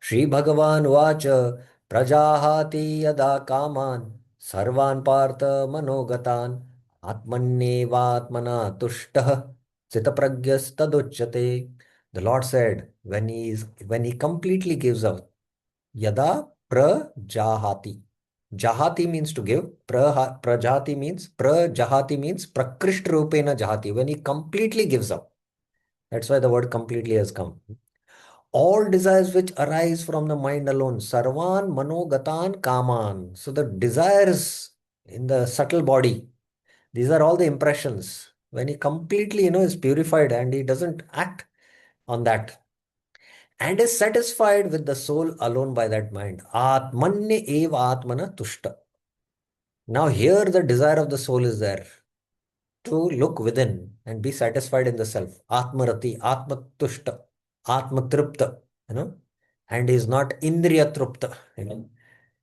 Shri Bhagavan Vacha Prajahati Yada Kaman Sarvan Partha Manogatan Atmannevatmana Tushtaha Sitapragyas Taduchyate. The Lord said, when he completely gives up, Yada Prajahati. Jahati means to give. Prajahati means Prakrishta Rupena Jahati. When he completely gives up. That's why the word completely has come. All desires which arise from the mind alone. Sarvan Manogatan Kaman. So the desires in the subtle body, these are all the impressions. When he completely, is purified and he doesn't act on that. and is satisfied with the soul alone by that mind. Atmanya eva atmana tushta. Now here the desire of the soul is there to look within and be satisfied in the self. Atmarati, atmatushta, atmatripta, and is not indriya trupta.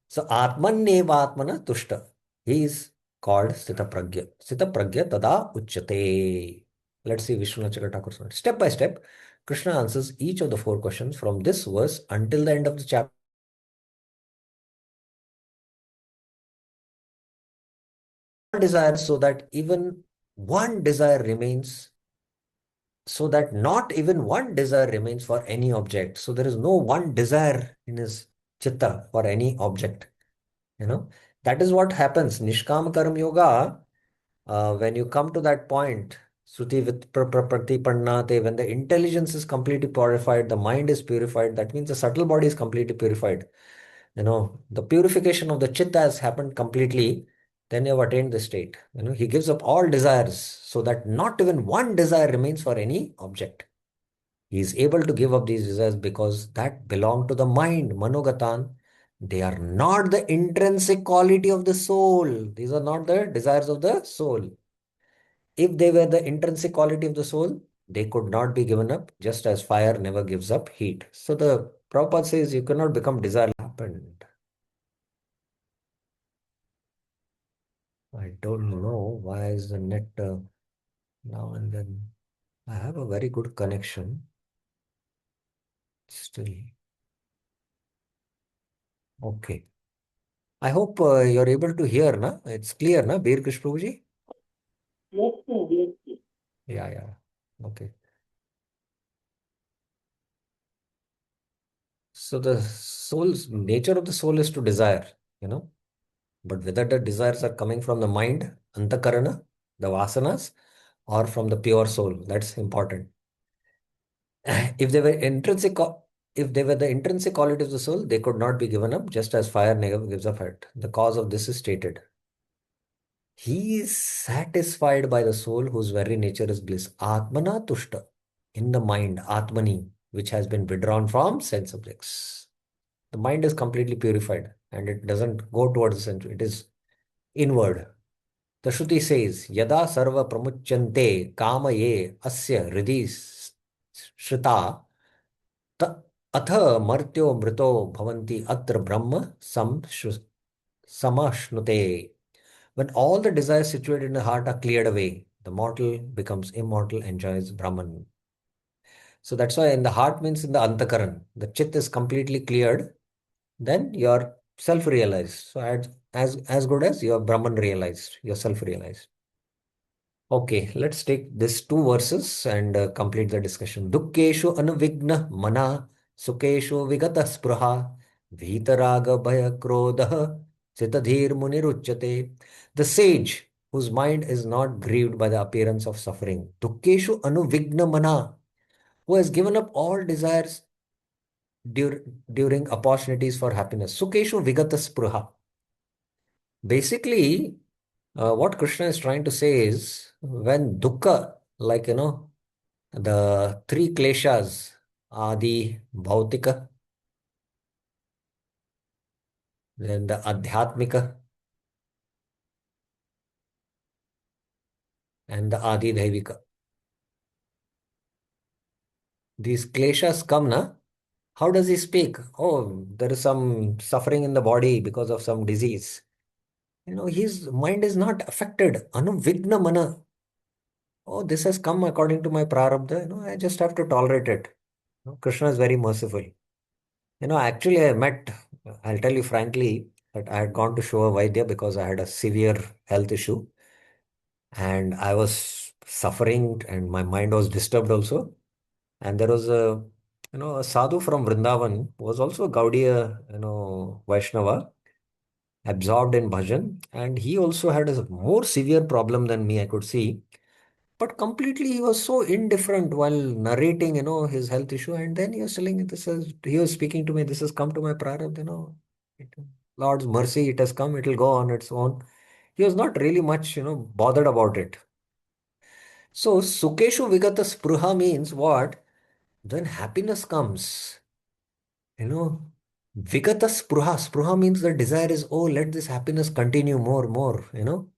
So atmanyeva atmana tushta. He is called Sthita Pragya. Sthita Pragya tada uchyate. Let's see Vishwanath Thakur. Step by step, Krishna answers each of the four questions from this verse until the end of the chapter. Desire so that even one desire remains, so that not even one desire remains for any object. So there is no one desire in his chitta for any object. That is what happens. Nishkam Karam Yoga, when you come to that point, Suti with Pratipanate, when the intelligence is completely purified, the mind is purified, that means the subtle body is completely purified. The purification of the chitta has happened completely, then you have attained the state. He gives up all desires so that not even one desire remains for any object. He is able to give up these desires because that belong to the mind, Manogatan. They are not the intrinsic quality of the soul. These are not the desires of the soul. If they were the intrinsic quality of the soul, they could not be given up, just as fire never gives up heat. So the Prabhupada says you cannot become desire happened. I don't know why is the net now and then. I have a very good connection. Still. Okay. I hope you're able to hear, na? It's clear, na, Bir Krish Prabhuji? Yes, sir. Yes, sir. Yeah, yeah. Okay. So the soul's nature of the soul is to desire, but whether the desires are coming from the mind, antakarana, the vasanas, or from the pure soul, that's important. If they were if they were the intrinsic quality of the soul, they could not be given up, just as fire never gives up heat. The cause of this is stated. He is satisfied by the soul whose very nature is bliss. Atmana tushta, in the mind, Atmani, which has been withdrawn from sense objects. The mind is completely purified and it doesn't go towards the sense, it is inward. The Shruti says, Yada sarva pramuchyante kamaye asya hridi shrita ta atha martyo mrito bhavanti atra brahma samashnute. When all the desires situated in the heart are cleared away, the mortal becomes immortal, enjoys Brahman. So that's why in the heart means in the Antakaran, the chit is completely cleared, then you're self-realized. So as good as you're Brahman realized, you're self-realized. Okay, let's take these two verses and complete the discussion. Dukkeshu anuvigna mana sukeshu vigata spruha vitaraga bhaya krodha sitadhir muniruchyate. The sage whose mind is not grieved by the appearance of suffering. Dukkeshu anuvigna mana, who has given up all desires during opportunities for happiness. Sukeshu vigata spruha. Basically, what Krishna is trying to say is when dukkha, like, the three kleshas, Adi, Bhautika, then the Adhyatmika, and the Adi Daivika. These kleshas come, na? How does he speak? Oh, there is some suffering in the body because of some disease. His mind is not affected. Anuvigna mana. Oh, this has come according to my prarabdha. I just have to tolerate it. Krishna is very merciful. Actually, I'll tell you frankly, that I had gone to show a Vaidya because I had a severe health issue and I was suffering and my mind was disturbed also. And there was a sadhu from Vrindavan who was also a Gaudiya, Vaishnava, absorbed in bhajan. And he also had a more severe problem than me, I could see. But completely, he was so indifferent while narrating, his health issue. And then he was telling, he was speaking to me, this has come to my prarabdha, it- Lord's mercy, it has come, it will go on its own. He was not really much, bothered about it. So, Sukeshu Vigata Spruha means what? When happiness comes, You know, Vigata Spruha. Spruha means the desire is, oh, let this happiness continue more, you know,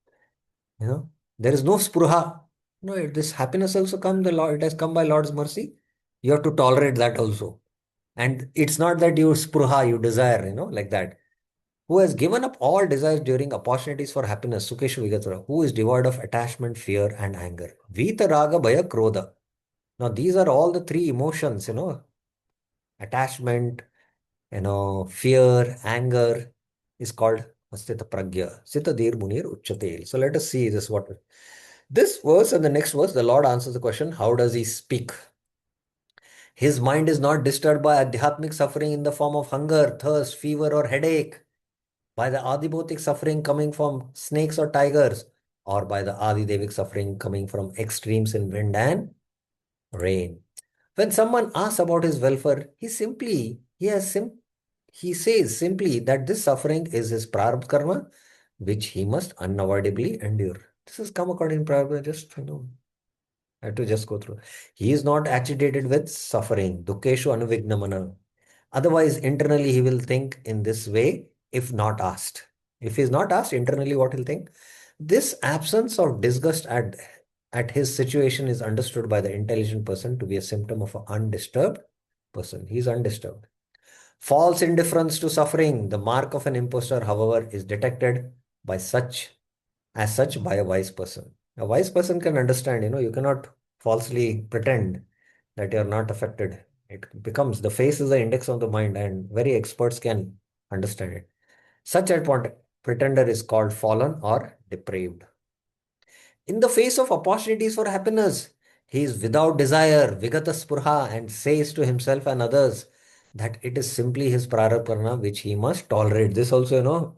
there is no Spruha. No, this happiness also come, the Lord, it has come by Lord's mercy. You have to tolerate that also. And it's not that you Spruha, you desire, like that. Who has given up all desires during opportunities for happiness, Sukeshu Vigatra, who is devoid of attachment, fear, and anger. Vita Raga Bhaya Krodha. Now, these are all the three emotions, attachment, fear, anger is called Astita Pragya. Sita Dir Munir Uchchatel. So let us see this what this verse and the next verse, the Lord answers the question, how does he speak? His mind is not disturbed by adhyatmic suffering in the form of hunger, thirst, fever, or headache, by the adibhotic suffering coming from snakes or tigers, or by the adidevic suffering coming from extremes in wind and rain. When someone asks about his welfare, he says simply that this suffering is his prarabdha karma, which he must unavoidably endure. This has come according to Prabhupada, just I have to just go through. He is not agitated with suffering. Dukkeshu anuvignamana. Otherwise, internally he will think in this way if not asked. If he is not asked internally, what he'll think? This absence of disgust at his situation is understood by the intelligent person to be a symptom of an undisturbed person. He is undisturbed. False indifference to suffering, the mark of an impostor, however, is detected by such by a wise person. A wise person can understand, you cannot falsely pretend that you're not affected. It becomes the face is the index of the mind, and very experts can understand it. Such a pretender is called fallen or depraved. In the face of opportunities for happiness, he is without desire, vigata spurha, and says to himself and others that it is simply his prarabdha which he must tolerate. This also,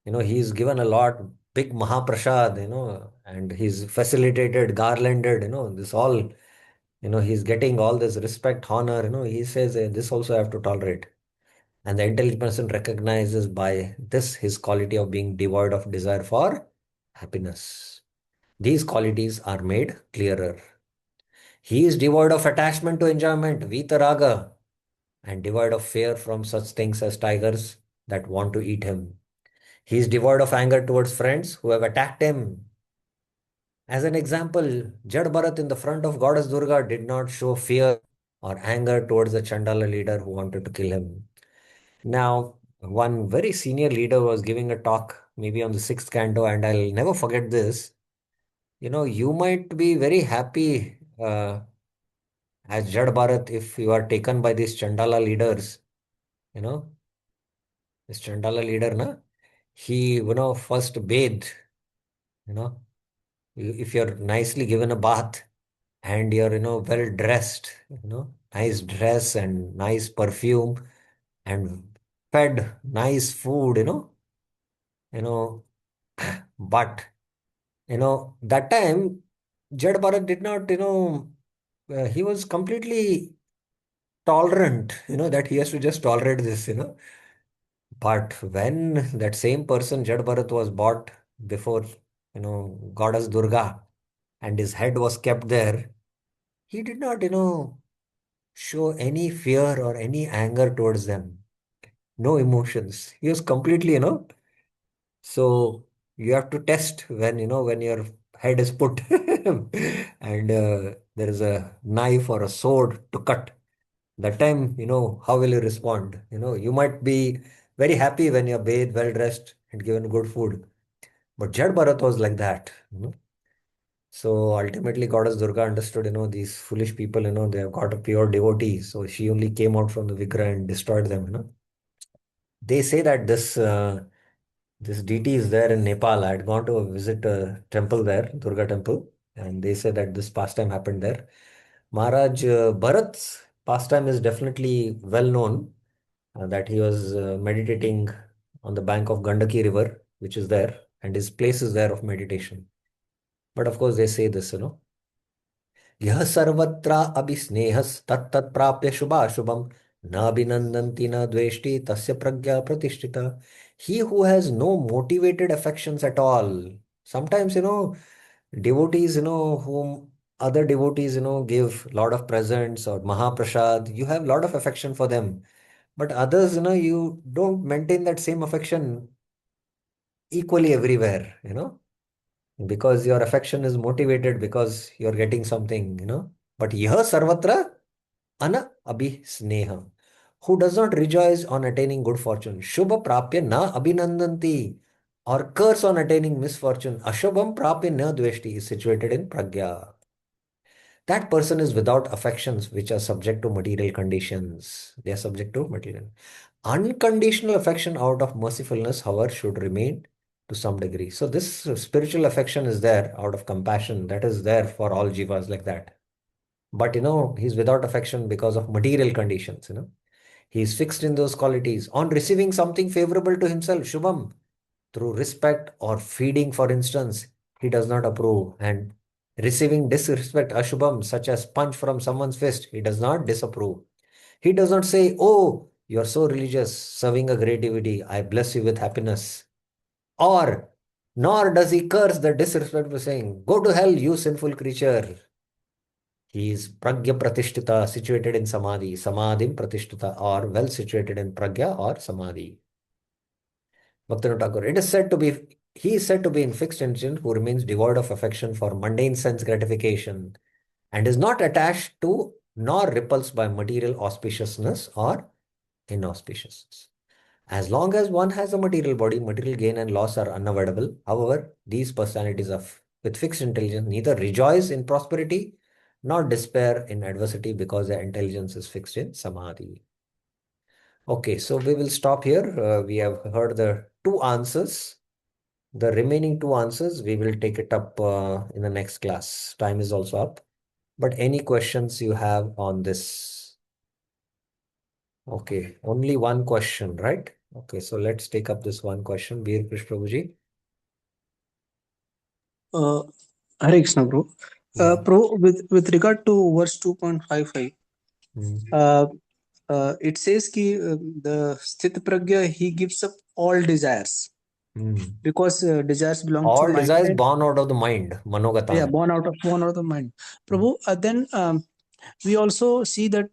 he's given a lot, big Mahaprasad, and he's facilitated, garlanded, this all, he's getting all this respect, honor, he says this also I have to tolerate. And the intelligent person recognizes by this his quality of being devoid of desire for happiness. These qualities are made clearer. He is devoid of attachment to enjoyment, vitaraga, and devoid of fear from such things as tigers that want to eat him. He is devoid of anger towards friends who have attacked him. As an example, Jad Bharat in the front of goddess Durga did not show fear or anger towards the Chandala leader who wanted to kill him. Now, one very senior leader was giving a talk, maybe on the sixth canto, and I'll never forget this. You might be very happy as Jad Bharat if you are taken by these Chandala leaders. You know, this Chandala leader, he, first bathed, you know, if you're nicely given a bath and you're, well dressed, nice dress and nice perfume and fed nice food, you know, but, that time Jad Bharat did not, he was completely tolerant, that he has to just tolerate this, But when that same person, Jad Bharat, was brought before, goddess Durga, and his head was kept there, he did not, show any fear or any anger towards them. No emotions. He was completely, so you have to test when, when your head is put and there is a knife or a sword to cut. That time, how will you respond? You might be very happy when you're bathed, well dressed, and given good food. But Jad Bharat was like that. So ultimately, Goddess Durga understood, these foolish people, they have got a pure devotee. So she only came out from the Vigra and destroyed them. They say that this deity is there in Nepal. I had gone to visit a temple there, Durga temple, and they say that this pastime happened there. Maharaj Bharat's pastime is definitely well known, that he was meditating on the bank of Gandaki river, which is there, and his place is there of meditation. But of course, they say this. यह सर्वत्र अभिस्नेहस्तत्तत् प्राप्य शुभाशुभम न अभिनंदन्ति न द्वेष्टि तस्य प्रज्ञा प्रतिष्ठिता. He who has no motivated affections at all. Sometimes, devotees, whom other devotees, give lot of presents or Mahaprasad, you have lot of affection for them. But others, you don't maintain that same affection equally everywhere, because your affection is motivated because you're getting something. But yah sarvatra ana abhisneha. Who does not rejoice on attaining good fortune? Shubha prapya na abhinandanti. Or curse on attaining misfortune. Ashubham prapya na dveshti is situated in pragya. That person is without affections which are subject to material conditions. They are subject to material. Unconditional affection out of mercifulness, however, should remain to some degree. So this spiritual affection is there out of compassion. That is there for all jivas like that. But he's without affection because of material conditions. He is fixed in those qualities. On receiving something favorable to himself, Shubham, through respect or feeding, for instance, he does not approve. And receiving disrespect, Ashubham, such as punch from someone's fist, he does not disapprove. He does not say, "Oh, you are so religious, serving a great devotee. I bless you with happiness." Or, nor does he curse the disrespectful saying, "Go to hell, you sinful creature." He is pragya pratishtita, situated in samadhi, samadhim pratishtita, or well situated in pragya or samadhi. Bhaktivinoda Thakur. He is said to be in fixed intention who remains devoid of affection for mundane sense gratification and is not attached to nor repulsed by material auspiciousness or inauspiciousness. As long as one has a material body, material gain and loss are unavoidable. However, these personalities with fixed intelligence neither rejoice in prosperity nor despair in adversity because their intelligence is fixed in samadhi. Okay, so we will stop here. We have heard the two answers. The remaining two answers, we will take it up in the next class. Time is also up. But any questions you have on this? Okay, only one question, right? Okay, so let's take up this one question. Veer Krish Prabhuji. Hare Krishna, bro. Yeah. With regard to verse 2.55, Mm. it says ki the Sthit Pragya, he gives up all desires Mm. because desires belong to All mind. desires born out of the mind, Yeah, Manogatana. born out of the mind. Mm. Prabhu, then we also see that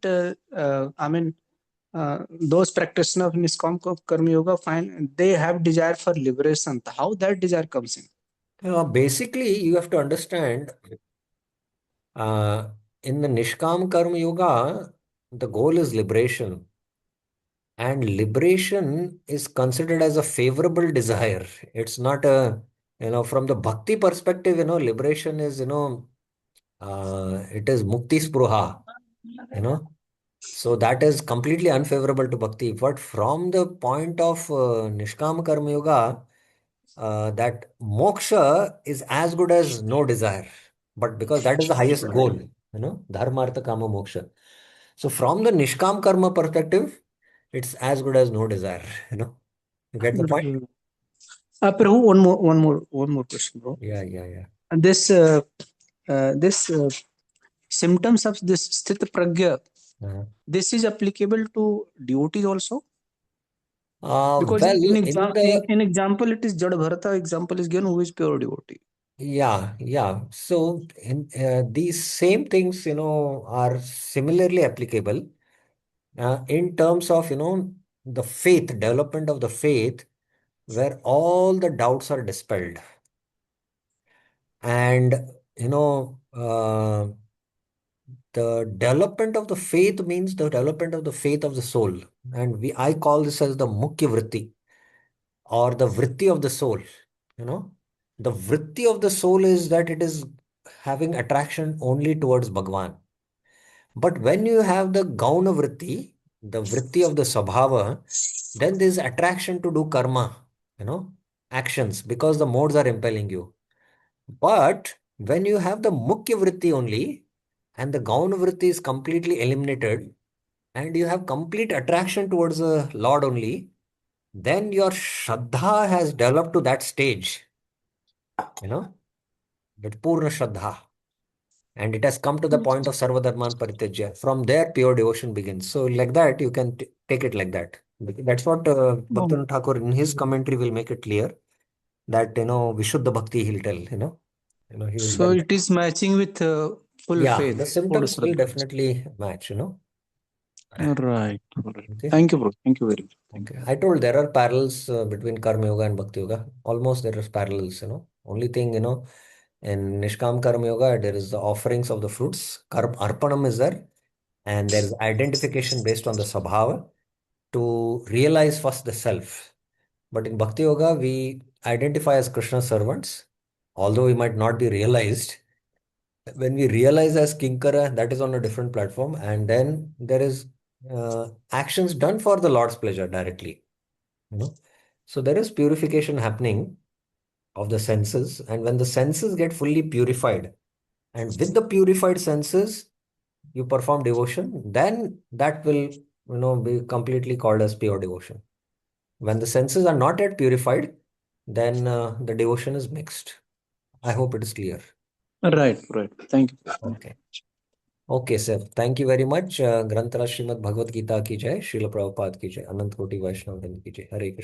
those practitioners of Niskam Karma Yoga find they have desire for liberation. How that desire comes in? Basically, you have to understand uh, in the Nishkam Karma Yoga, the goal is liberation. And liberation is considered as a favorable desire. It's not from the bhakti perspective, liberation is, it is mukti spruha, you know. So that is completely unfavorable to bhakti. But from the point of Nishkam Karma Yoga, that moksha is as good as no desire. But because that is the highest goal, dharma, artha, kama, moksha. So from the Nishkam Karma perspective, it's as good as no desire, You get the point? Prabhu, one more question, bro. Yeah, yeah, yeah. And this symptoms of this sthita pragya, Uh, this is applicable to devotees also, because well, in the in example it is Jad Bharata example is given, who is pure devotee. yeah, yeah. So in these same things, are similarly applicable in terms of, the faith, development of the faith, where all the doubts are dispelled. And, the development of the faith means the development of the faith of the soul. And I call this as the Mukhya Vritti or the Vritti of the soul. You know, the Vritti of the soul is that it is having attraction only towards Bhagwan. But when you have the Gauna Vritti, the Vritti of the Sabhava, then there is attraction to do karma, actions, because the modes are impelling you. But when you have the Mukhya Vritti only, and the Gauna Vritti is completely eliminated, and you have complete attraction towards the Lord only, then your Shraddha has developed to that stage, you know, that Purna Shraddha. And it has come to the point of Sarvadharman Parityaja. From there, pure devotion begins. So, like that, you can take it like that. That's what Oh. Bhaktivinoda Thakur in his commentary will make it clear that, Vishuddha Bhakti he'll tell, he will So well. it is matching with full Yeah, faith, the full symptoms will shraddha. definitely match. Right. Okay. Thank you, bro. Thank you very much. Thank Okay. I told there are parallels between Karma Yoga and Bhakti Yoga. Almost there is parallels, Only thing, in Nishkam Karma Yoga, there is the offerings of the fruits. Arpanam is there. And there is identification based on the Sabhava to realize first the self. But in Bhakti Yoga, we identify as Krishna's servants, although we might not be realized. When we realize as Kinkara, that is on a different platform. And then there is actions done for the Lord's pleasure directly. So there is purification happening of the senses, and when the senses get fully purified, and with the purified senses you perform devotion, then that will be completely called as pure devotion. When the senses are not yet purified, then the devotion is mixed. I hope it is clear. you. Right. Thank you. Okay. Okay, sir. Thank you very much. ग्रंथराज Shrimad Bhagavad Gita की जय, श्रील प्रभुपाद की जय, अनंत कोटि वैष्णव वृंद की जय, हरे कृष्ण।